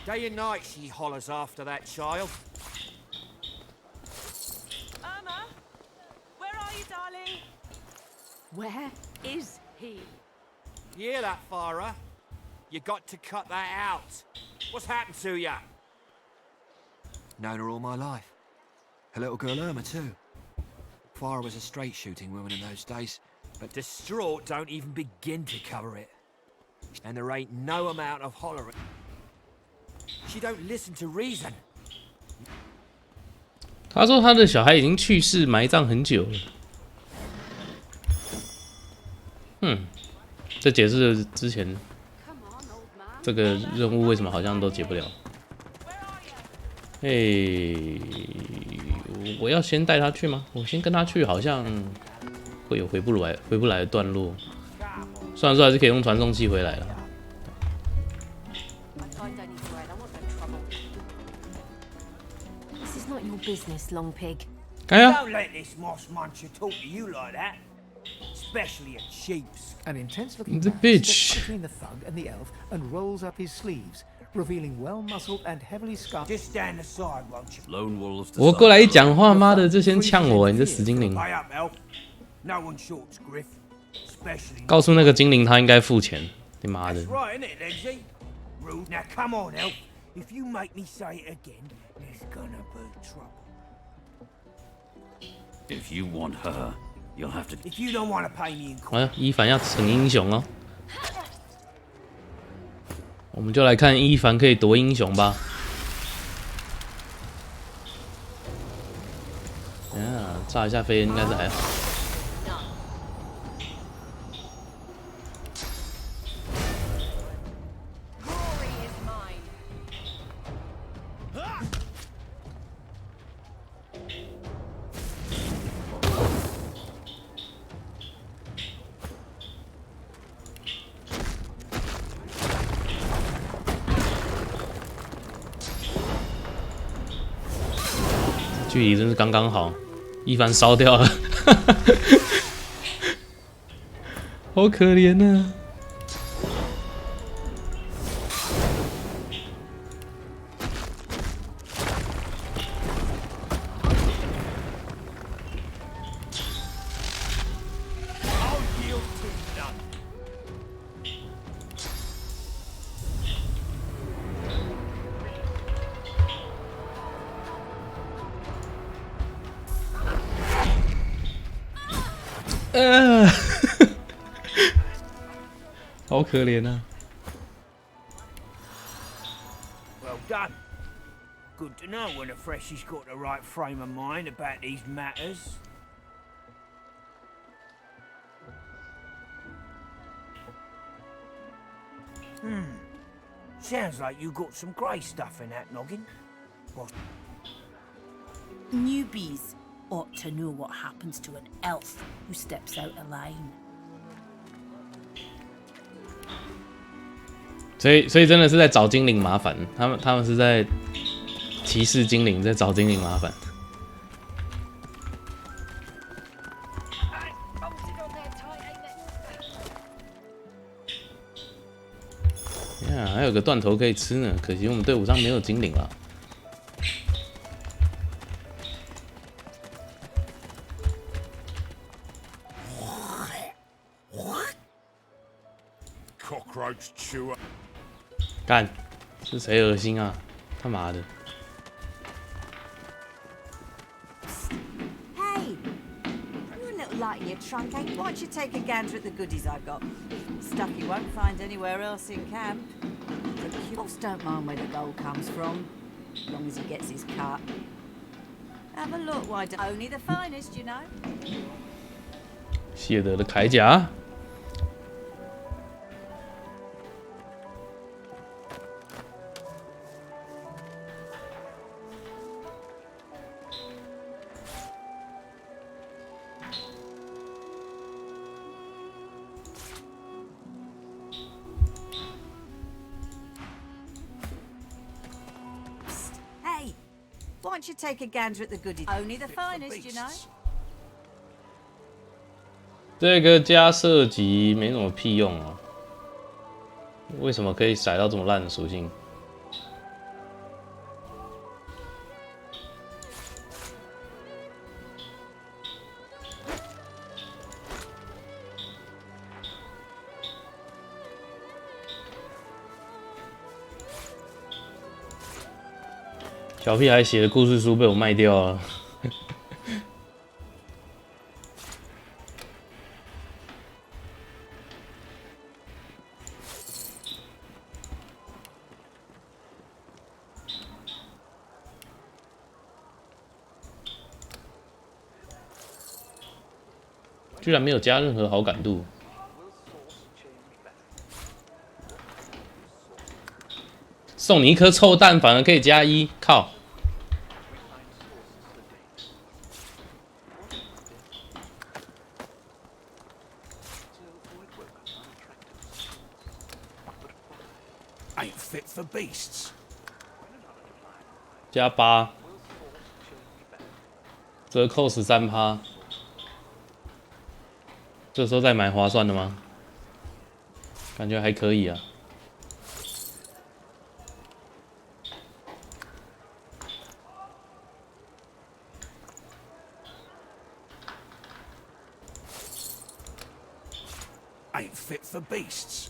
Day and night she hollers after that child. Irma, where are you, darling? Where is he? You hear that, Farah? You got to cut that out. What's happened to ya? Known her all my life. Her little girl Irma too. Farah was a straight shooting woman in those days, but distraught don't even begin to cover it. And there ain't no amount of hollering. She don't listen to reason. 他说他的小孩已经去世，埋葬很久了。这解释了之前这个任务为什么好像都解不了。我要先带他去吗？我先跟他去，好像会有回不来的段落。虽然说还是可以用传送器回来了。This is not your business, Long Pig. Don't let this moss muncher talk to you like that. Especially at sheeps. An intense-looking The man bitch. steps between the thug and the elf and rolls up his sleeves, revealing well-muscled and heavily scarred. Just stand aside, won't you? Lone wolves. 我过来一讲话，妈的，就先呛我，你这死精灵！ Pay up, elf. No one shorts Griff. Especially. 告诉那个精灵他应该付钱，你妈的！ That's right, isn't it, Legsy? Rude. Now come on, elf. If you make me say it again, there's gonna be trouble. If you want her, you'll have to. If you don't want to pay me in 哎呀，伊凡要成英雄哦，我们就来看伊凡可以夺英雄吧。炸一下飞应该是还好。距离真是刚刚好，伊凡烧掉了，好可怜啊！好可怜啊！ Well done. Good to know when a freshie's got the right frame of mind about these matters. Sounds like you got some grey stuff in that noggin. What? Newbies ought to know what happens to an elf who steps out of line. 所以真的是在找精灵麻烦，他们是在歧视精灵，在找精灵麻烦。呀，还有个断头可以吃呢，可惜我们队伍上没有精灵了。 Cockroach chewer. 干，是谁恶心啊？他妈的！ Hey, you're a little light in your trunk, eh? Why don't you take a gander at the goodies I've got? Stuff you won't find anywhere else in camp. The Cubs don't mind where the gold comes from, as long as he gets his cut. Have a look, why don't... Only the finest, you know. 谢德的铠甲。 Why don't you take a gander at the goodies? Only the finest, you know. 这个加射击没什么屁用啊！为什么可以甩到这么烂的属性？小屁孩写的故事书被我卖掉了。居然没有加任何好感度。送你一颗臭蛋，反而可以加1，靠！加8，折扣13%，这时候再买划算的吗？感觉还可以啊。Ain't fit for beasts.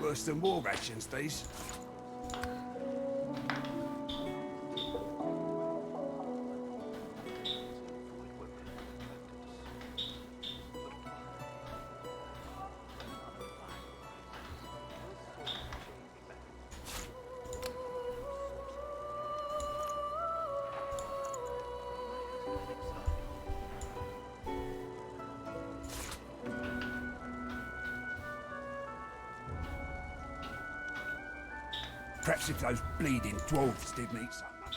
Worse than war rations, these. Perhaps if those bleeding dwarves did meet so much.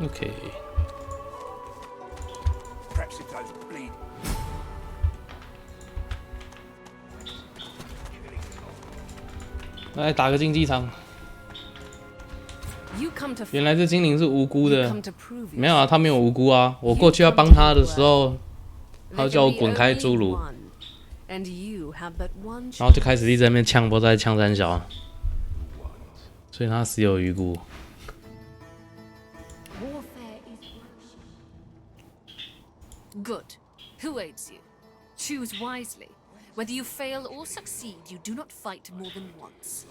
Okay. Perhaps if those bleeding. 来打个竞技场。原来这精灵是无辜的，没有啊，他没有无辜啊。我过去要帮他的时候，他就叫我滚开侏儒，然后就开始一直在那边呛，不知道在呛三小啊，所以他死有余辜。Good. Who aids you? Choose wisely. Whether you fail or succeed, you do not fight more than once.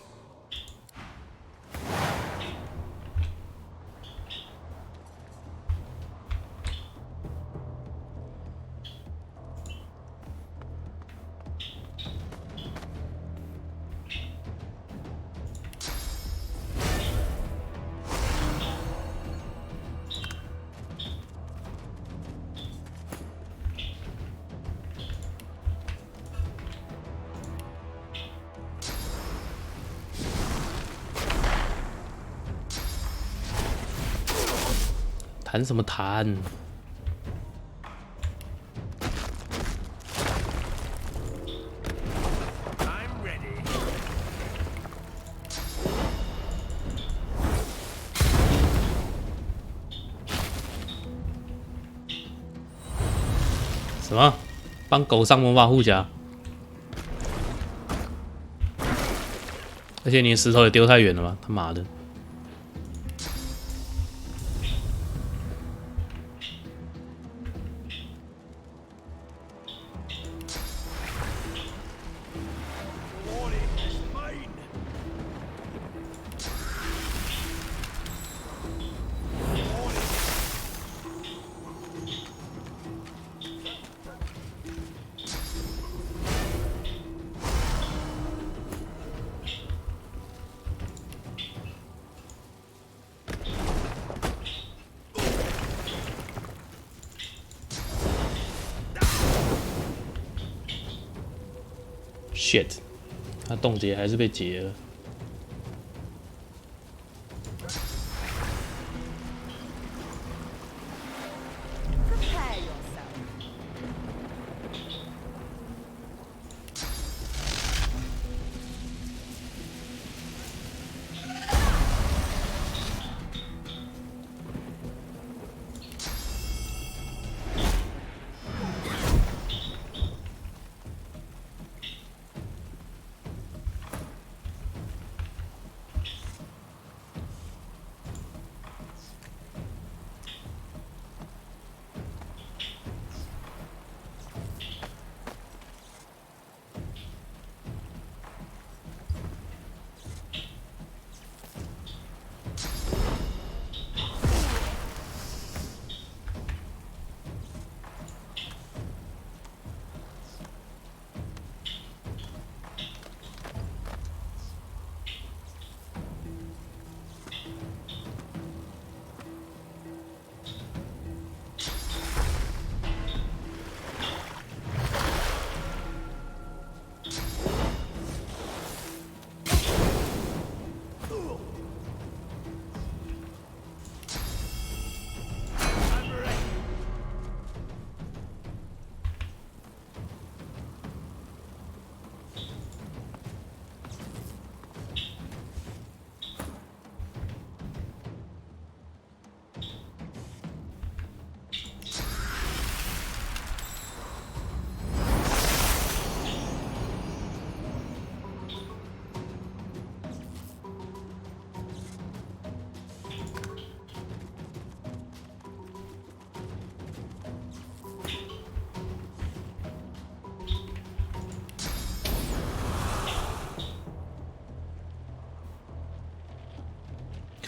弹什么弹？什么？帮狗上魔法护甲？而且你的石头也丢太远了吧？他妈的！ shit， 他冻结还是被结了。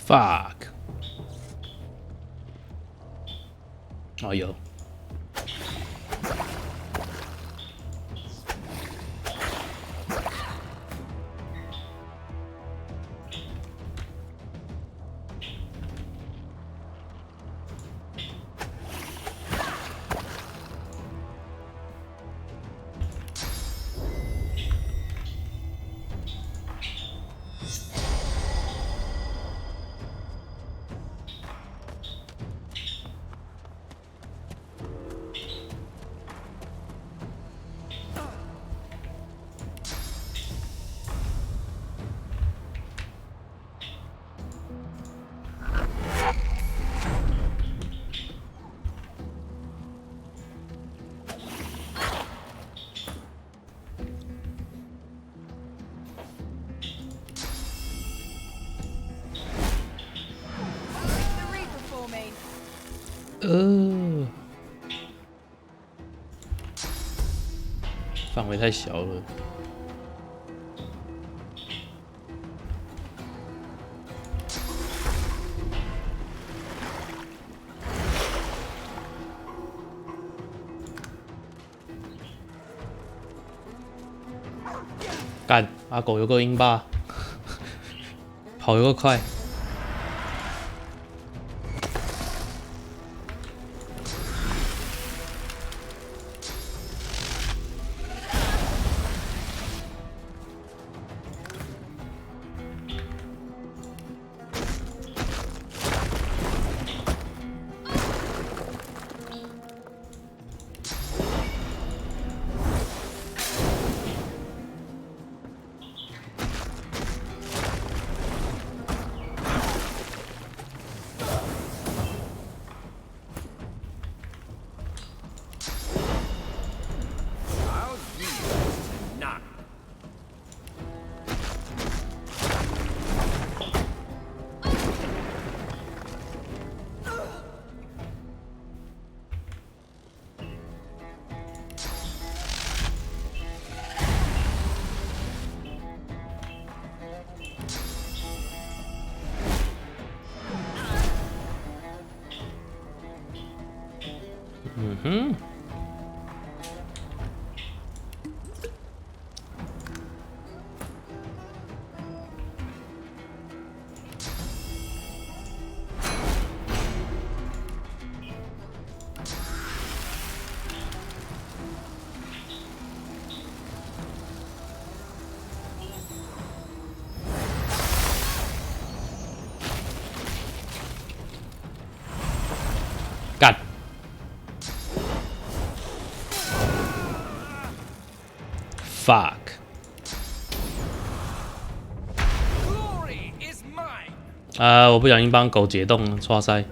Fuck！ 哦有。范围太小了。干，阿狗有个鹰霸，跑有个快。嗯哼。Fuck！ 我不小心帮狗解冻了，唰塞。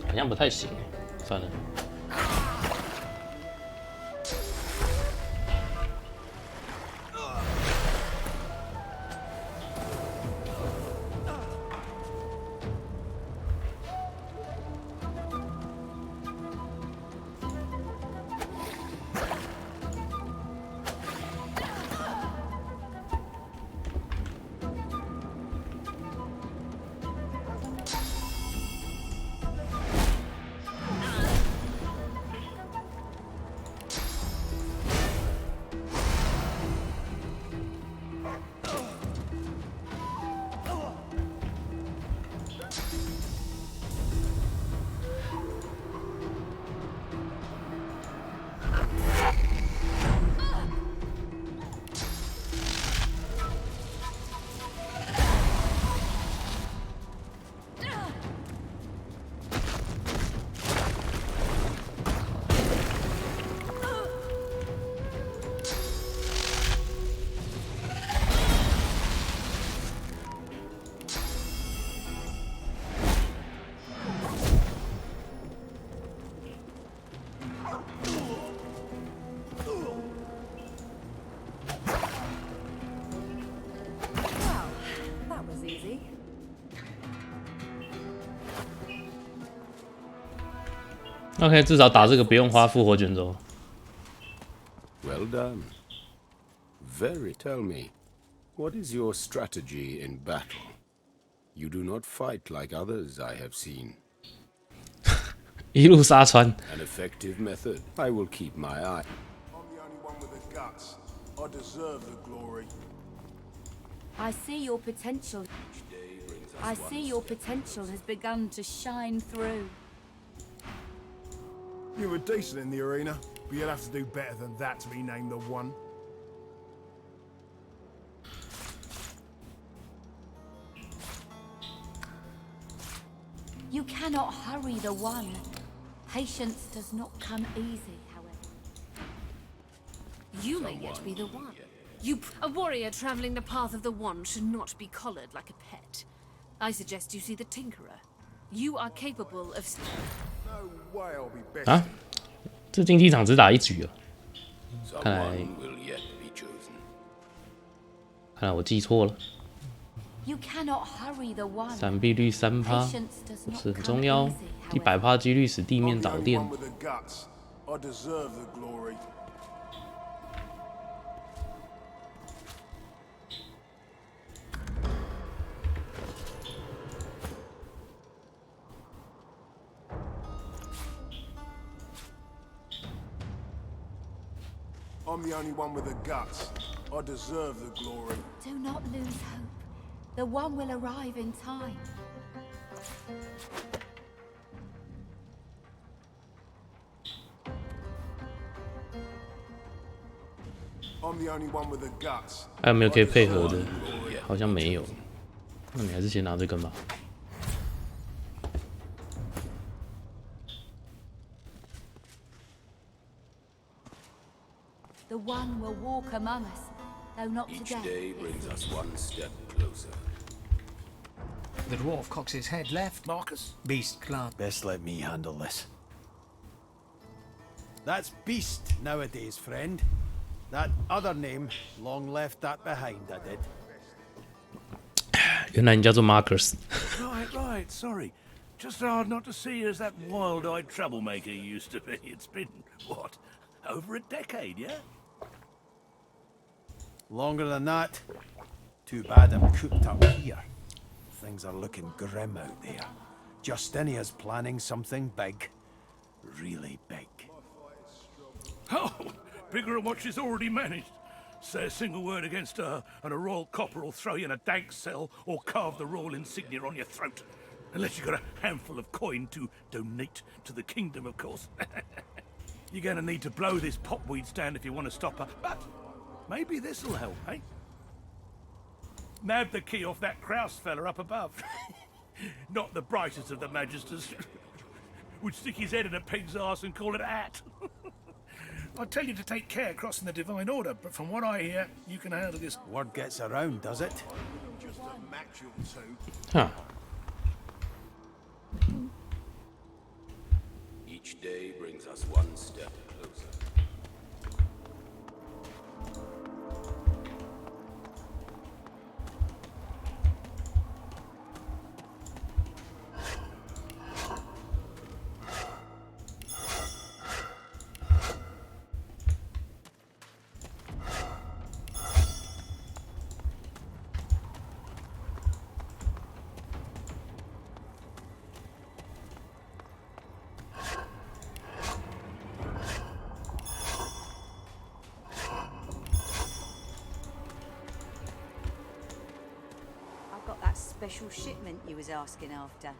好像不太行，算了。OK， 至少打这个不用花复活卷轴。Well done. Very. Tell me, what is your strategy in battle? You do not fight like others I have seen. 一路杀穿。An effective method. I will keep my eye. I'm the only one with the guts. I deserve the glory. I see your potential. I see your potential has begun to shine through. You were decent in the arena, but you'll have to do better than that to be named the one. You cannot hurry the one. Patience does not come easy, however. You may yet be the one. A warrior traveling the path of the one should not be collared like a pet. I suggest you see the Tinkerer. You are capable of. 啊，这竞技场只打一局了，看来我记错了。闪避率3%，不是很重要。100%几率使地面导电。I'm the only one with the guts. I deserve the glory. Do not lose hope. The one will arrive in time. I'm the only one with the guts. 还有没有可以配合的？好像没有。那你还是先拿这根吧。The one will walk among us, though not Each today. day brings us one step closer. The dwarf cocks his head left, Marcus. Beast clan. Best let me handle this. That's Beast nowadays, friend. That other name, long left that behind, I did. 原来你叫做 Marcus。Right, sorry. Just hard not to see you as that wild-eyed troublemaker you used to be. It's been, what, over a decade, yeah? Longer than that. Too bad I'm cooped up here. Things are looking grim out there. Justinia's planning something big. Really big. Oh, bigger than what she's already managed. Say a single word against her, and a royal copper will throw you in a dank cell or carve the royal insignia on your throat. Unless you've got a handful of coin to donate to the kingdom, of course. You're gonna need to blow this potweed stand if you want to stop her, but maybe this'll help, eh? Nab the key off that Kraus fella up above. Not the brightest of the magisters. Would stick his head in a pig's arse and call it a hat. I tell you to take care crossing the Divine Order, but from what I hear, you can handle this. Word gets around, does it? Just a match or two. Huh. Each day brings us one step closer. Special shipment you was asking after.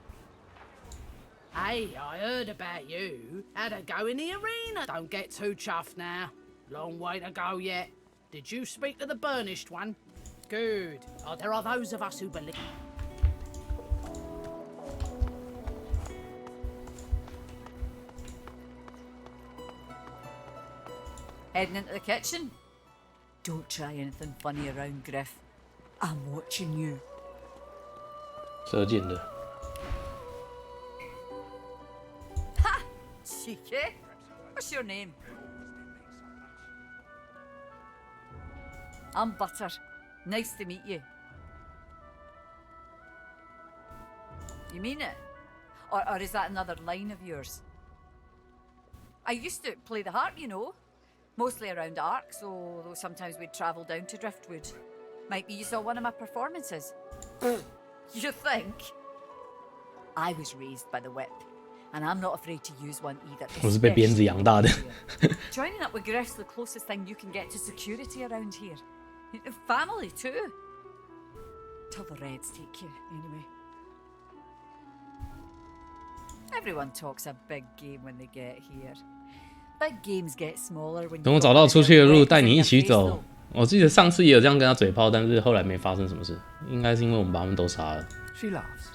Hey, I heard about you. Had a go in the arena. Don't get too chuffed now. Long way to go yet. Did you speak to the burnished one? Good. Oh, there are those of us who believe. Heading into the kitchen? Don't try anything funny around, Griff. I'm watching you. 射箭的。Ha! Cheeky. What's your name? I'm Butter. Nice to meet you. You mean it? Or is that another line of yours? I used to play the harp, you know. Mostly around Arcs, although sometimes we'd travel down to Driftwood. Might be you saw one of my performances. You think? I was raised by the whip, and I'm not afraid to use one either. 我是被鞭子养大的。Joining up with Griff's the closest thing you can get to security around here. Family too. Till the Reds take you, anyway. Everyone talks a big game when they get here. Big games get smaller when. 等我找到出去的路，带你一起走。我记得上次也有这样跟他嘴炮，但是后来没发生什么事，应该是因为我们把他们都杀了。She laughs.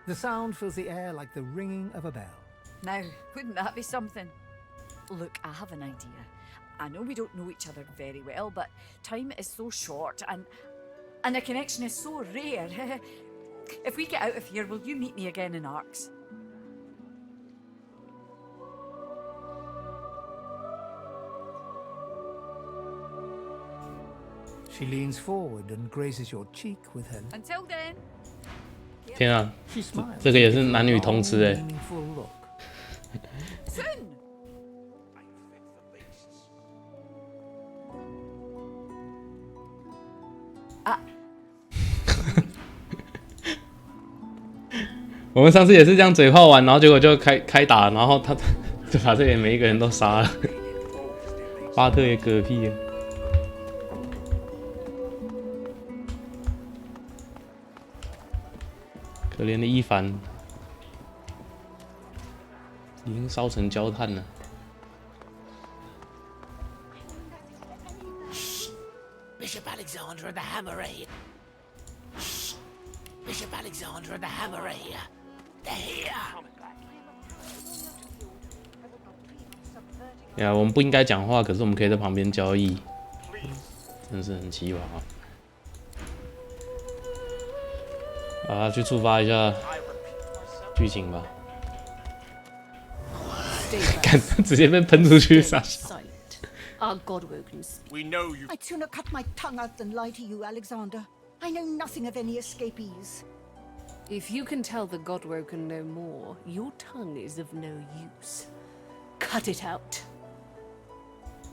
The sound fills the air like the ringing of a bell. Now, wouldn't that be something? Look, I have an idea. I know we don't know each other very well, but time is so short and a connection is so rare. If we get out of here, will you meet me again in Arcs? She leans forward and grazes your cheek with her. Until then. 天啊，这个也是男女通吃哎。Soon. 我们上次也是这样嘴炮完，然后结果就开打，然后他就把这里每一个人都杀了。巴特也嗝屁了。可怜的伊凡，已经烧成焦炭了。Bishop Alexander and the Hammeray. Bishop Alexander and the Hammeray. They're here. 呀，我们不应该讲话，可是我们可以在旁边交易，真是很奇葩啊！啊，去触发一下剧情吧。看，直接被喷出去，傻笑。Our God Woken's. We know you. I'd sooner cut my tongue out than lie to you, Alexander. I know nothing of any escapees. If you can tell the Godwoken no more, your tongue is of no use. Cut it out.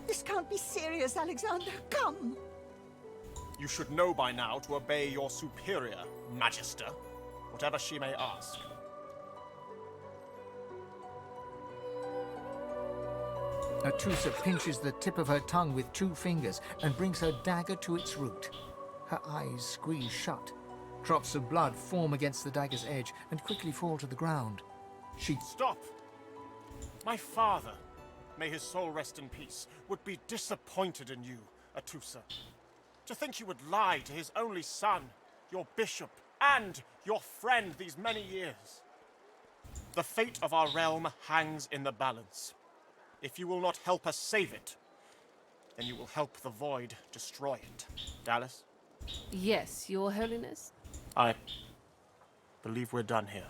This can't be serious, Alexander. Come. You should know by now to obey your superior, Magister, whatever she may ask. Atusa pinches the tip of her tongue with 2 fingers and brings her dagger to its root. Her eyes squeeze shut. Drops of blood form against the dagger's edge and quickly fall to the ground. She... Stop! My father, may his soul rest in peace, would be disappointed in you, Atusa. To think you would lie to his only son, your bishop, and your friend these many years. The fate of our realm hangs in the balance. If you will not help us save it, then you will help the Void destroy it. Dallas? Yes, Your Holiness? I believe we're done here.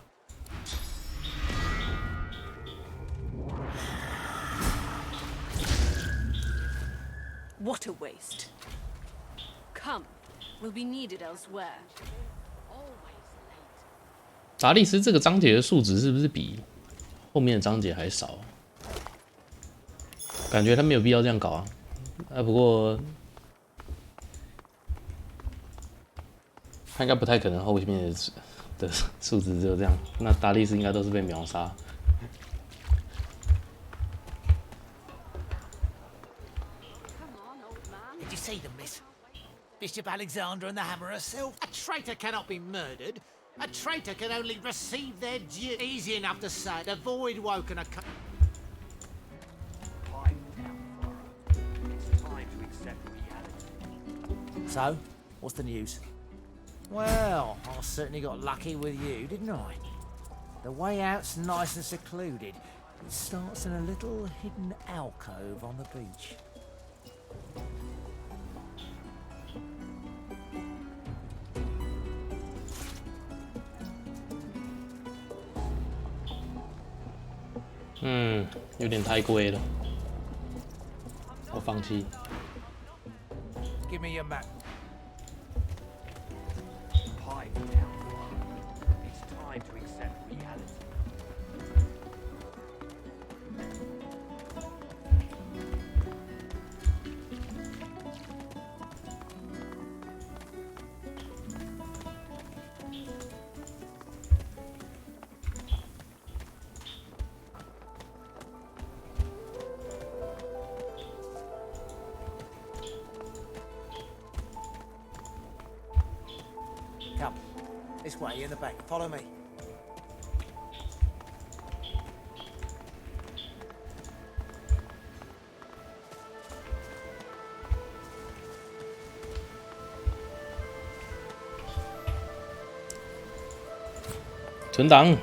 What a waste. Come, we'll be needed elsewhere. 达利斯这个章节的数值是不是比后面的章节还少？感觉他没有必要这样搞啊。不过他应该不太可能后面的数值只有这样。那达利斯应该都是被秒杀。Did you see them, miss? Bishop Alexander and the Hammer herself? A traitor cannot be murdered. A traitor can only receive their due. Easy enough to say. The Void woken are... So, what's the news? Well, I certainly got lucky with you, didn't I? The way out's nice and secluded. It starts in a little hidden alcove on the beach. Hmm, 有点太贵了，我放弃。Give me your map. Pipe down. It's time to accept reality. Come, this way, in the back. Follow me.存档。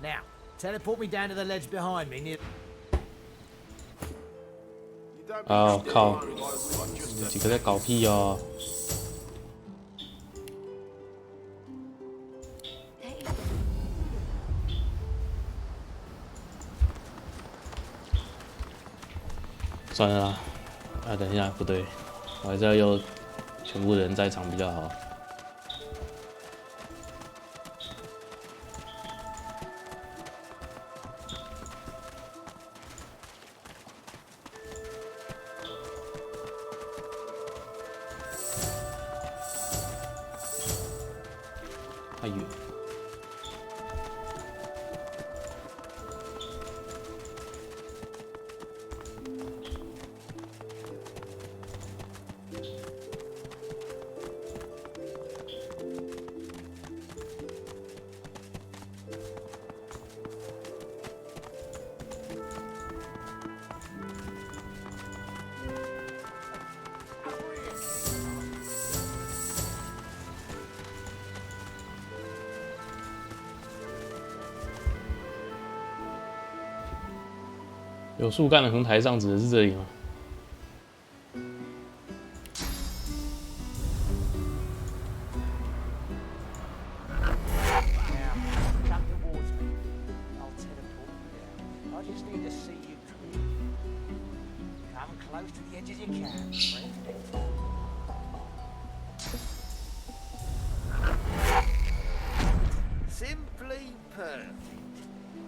Now, teleport me down to the ledge behind me near... 哦靠！你们几个在搞屁哦！算了啦，等一下，不对，我还是要有全部人在场比较好。太远。有树干的横台上指的是这里吗？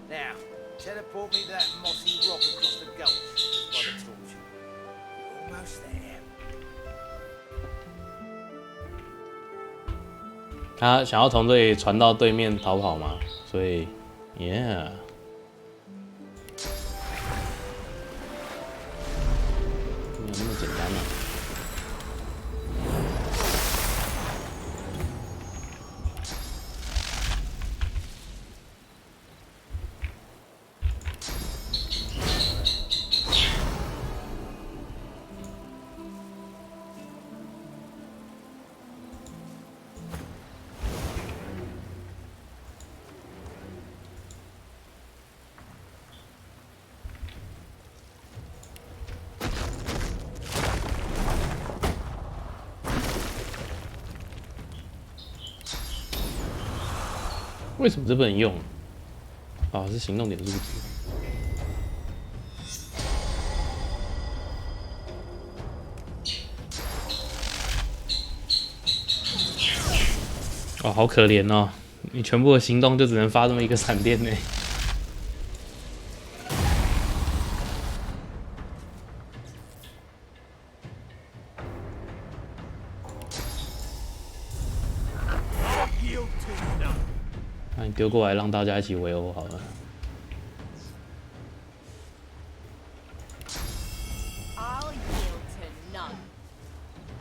Now, teleport me to that mossy rock across the gulch just by the torch. You're almost there. 他想要从这里传到对面逃跑嘛，所以 ，yeah。没有那么简单啊。为什么这不能用？啊，是行动点数值。哦，好可怜哦！你全部的行动就只能发这么一个闪电呢。那你丢过来，让大家一起围殴好了。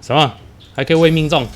什么？还可以为命中？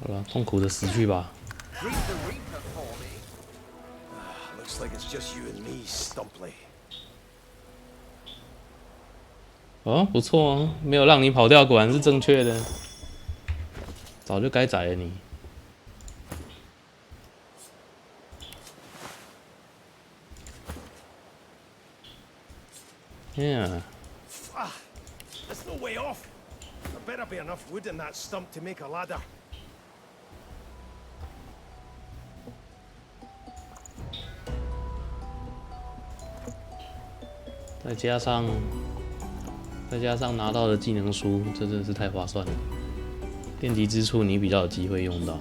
好了，痛苦的死去吧。Looks like it's just you and me, Stumply. 哦，不错哦，没有让你跑掉，果然是正确的。早就该宰了你。Yeah. There's no way off. There better be enough wood in that stump to make a ladder. 再加上拿到的技能书，这真的是太划算了。电击之处你比较有机会用到。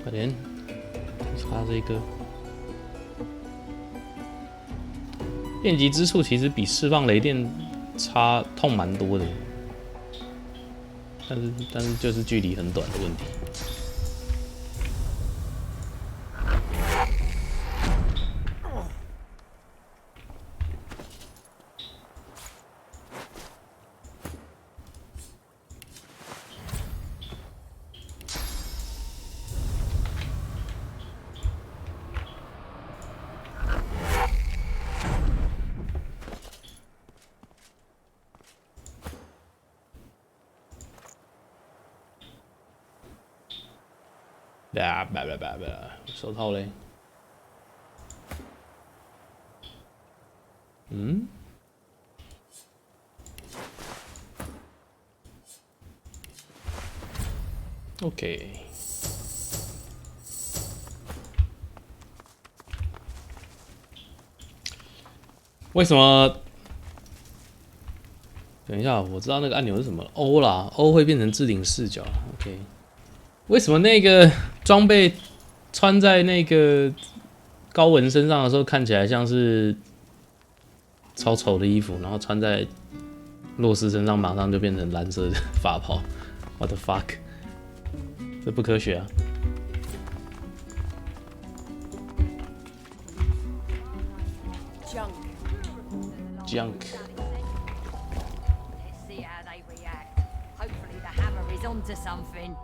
快点，插这个。电击之处其实比释放雷电差痛蛮多的，但是就是距离很短的问题。手套嘞？嗯？ OK， 为什么？等一下，我知道那个按钮是什么 O 啦 ，O 会变成置顶视角。OK， 为什么那个装备穿在那个高文身上的时候看起来像是超丑的衣服，然后穿在洛斯身上马上就变成蓝色的发泡 ？What the fuck？ 这不科学啊 ！Junk。 See how they react. Hopefully the hammer is onto something.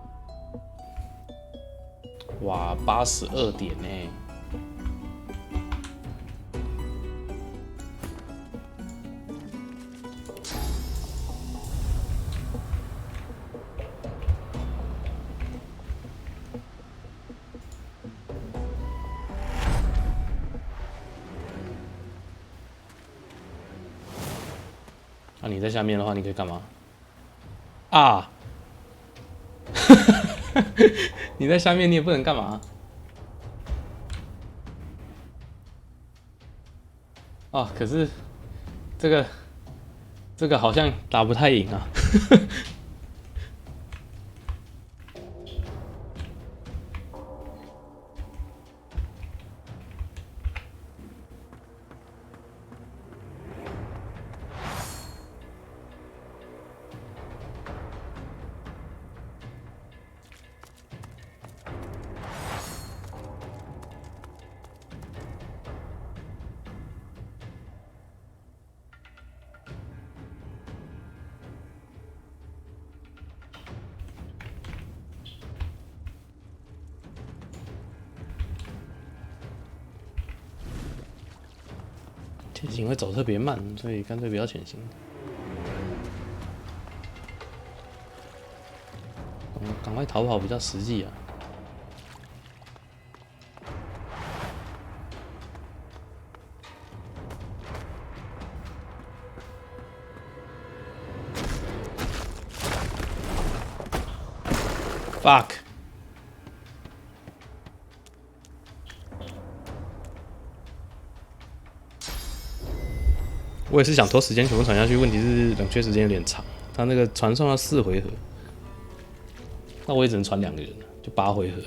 哇，82点呢！那你在下面的话，你可以干嘛？啊！你在下面，你也不能干嘛？啊，可是这个好像打不太赢啊。前行会走特别慢，所以干脆不要前行。赶快逃跑比较实际啊！ Fuck！ 我也是想拖时间全部传下去，问题是冷却时间有点长，他那个传送要4回合，那我也只能传2个人，就8回合。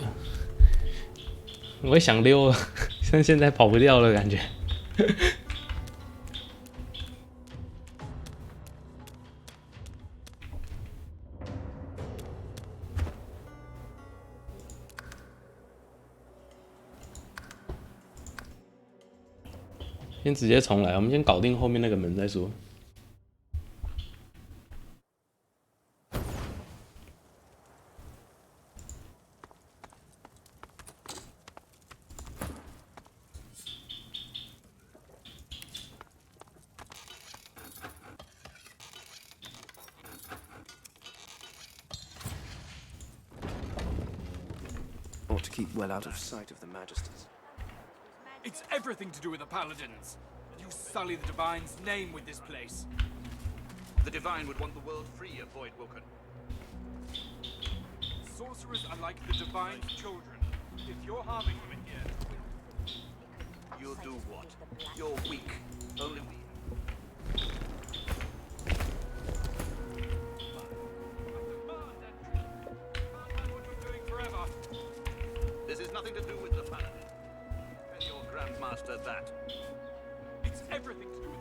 我也想溜了，但现在跑不掉了，感觉。先直接重来，我们先搞定后面那个门再说。Ought to keep well out of sight of the Majesties. It's everything to do with the Paladins. You sully the Divine's name with this place. The Divine would want the world free of Void Wilken. Sorcerers are like the Divine's children. If you're harming them in here... You'll do what? You're weak. Only we... This is nothing to do with the Paladin. Tell your Grandmaster that. It's everything to do with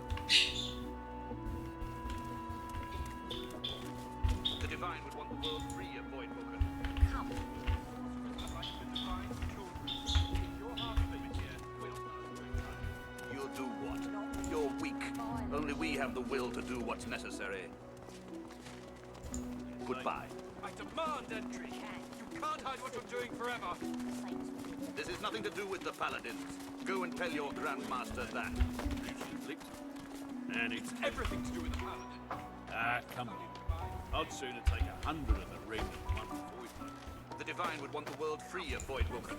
the Divine would want the world free of Void Wilken. Come. Like the Divine's children. If you're harming them in here, You'll do what? You're weak. Only we have the will to do what's necessary. Goodbye. I demand entry. You can't hide what you're doing forever. This is nothing to do with the Paladins. Go and tell your Grandmaster that. And it's everything to do with the Paladin. Come on. I'd sooner take 100 in the ring than one void. The divine would want the world free of Void Wolf.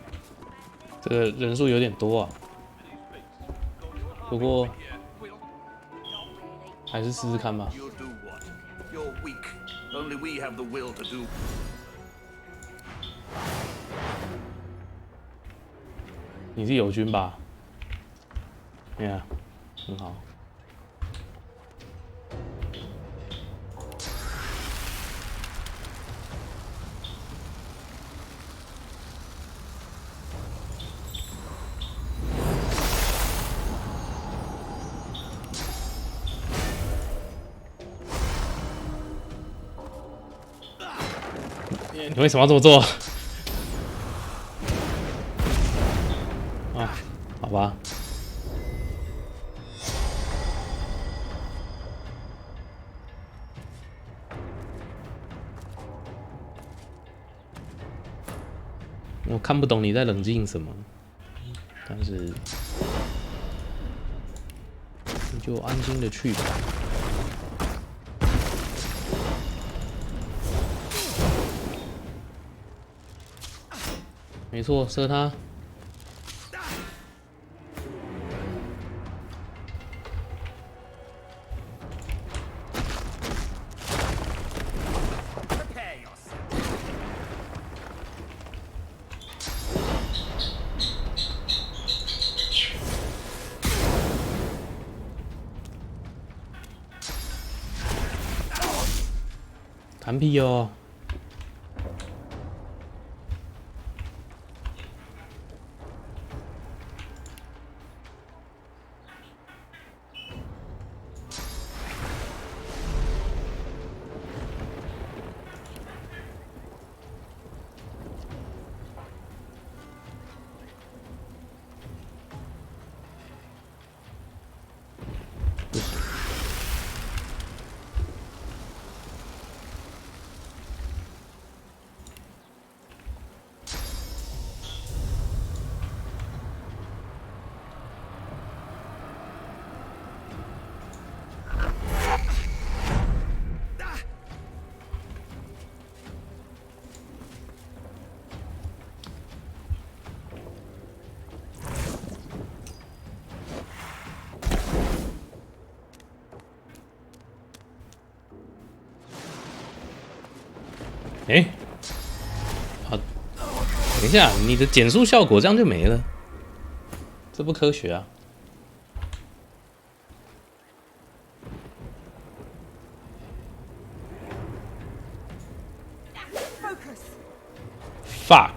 这个人数有点多啊，不过还是试试看吧。 You'll do what? You're weak. Only we have the will to do. 你是友军吧？对啊，很好。你为什么要这么做？啊，好吧。我看不懂你在冷静什么，但是你就安心的去吧。 没错，射他。弹皮哦。 哎，好，等一下，你的减速效果这样就没了，这不科学啊 ！Fuck！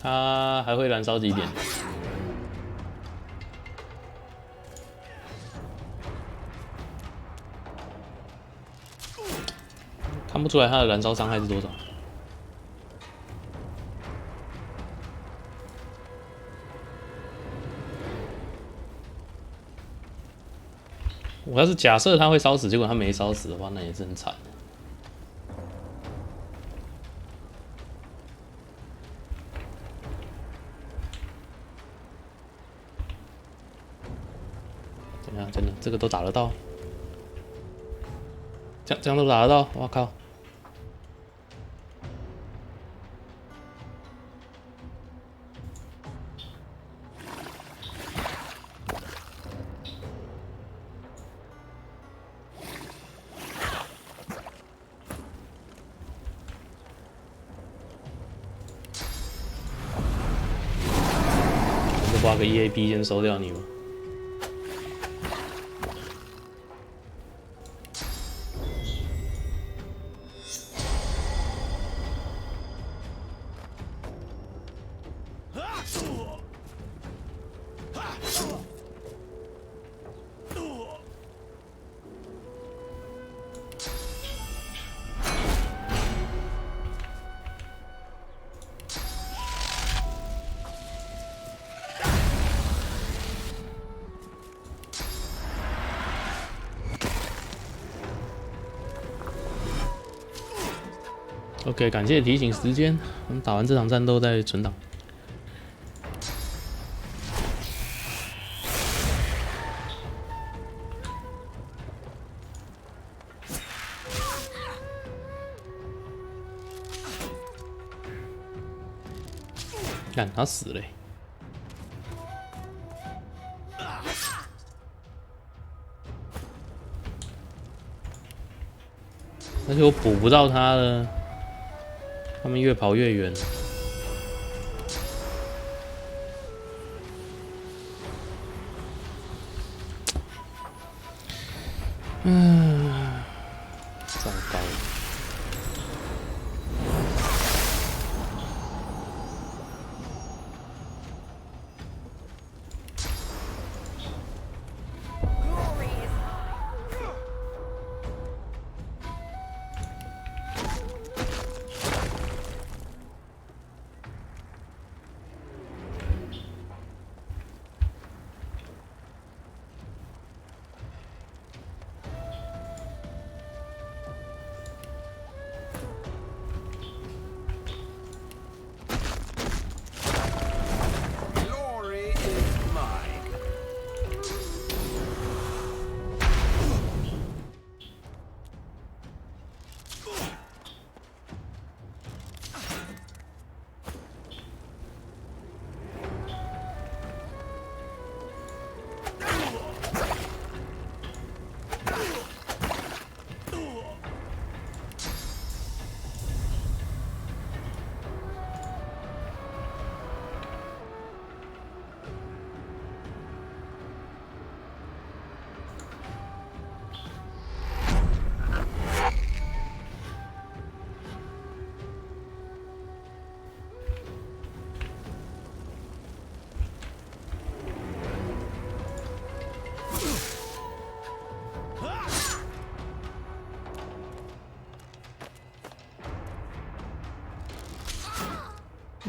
它还会燃烧几点？看不出来它的燃烧伤害是多少。我要是假设它会烧死，结果它没烧死的话，那也是很惨的。怎样？真的，这个都打得到？这样都打得到？我靠！挖个 EAP 先收掉你吗？OK， 感谢提醒时间。我们打完这场战斗再存档。看他死了欸。而且我补不到他了。他们越跑越远。糟糕。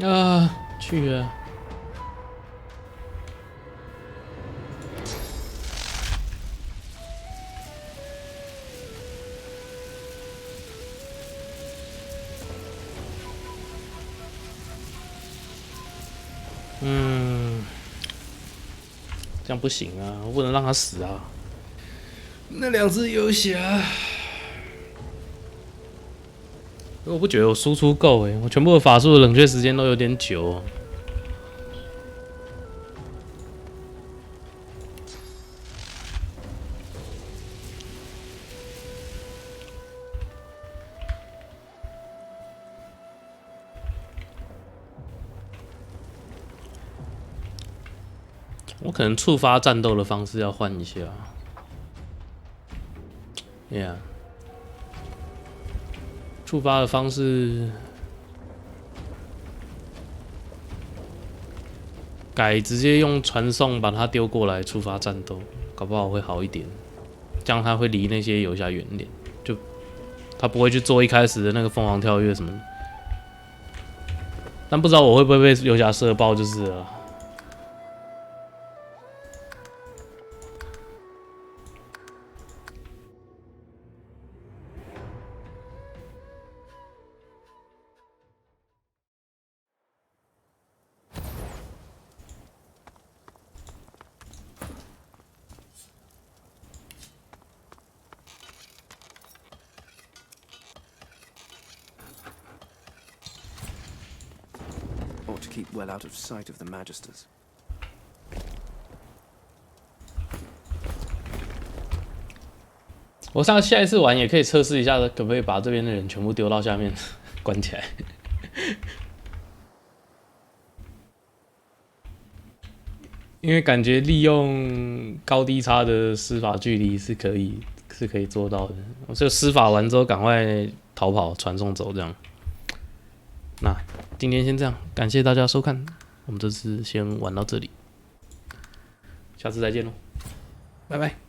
啊，去了。这样不行啊，我不能让他死啊。那两只游侠。我不觉得我输出够诶，我全部的法术的冷却时间都有点久哦。我可能触发战斗的方式要换一下。Yeah。触发的方式，改直接用传送把它丢过来触发战斗，搞不好会好一点。这样他会离那些游侠远一点，就他不会去做一开始的那个凤凰跳跃什么的。但不知道我会不会被游侠射爆就是了。Ought to keep well out of sight of the Magisters. 我下一次玩也可以测试一下，可不可以把这边的人全部丢到下面关起来？因为感觉利用高低差的施法距离是可以做到的。我就施法完之后赶快逃跑，传送走这样。那今天先这样，感谢大家收看，我们这次先玩到这里，下次再见喽，拜拜。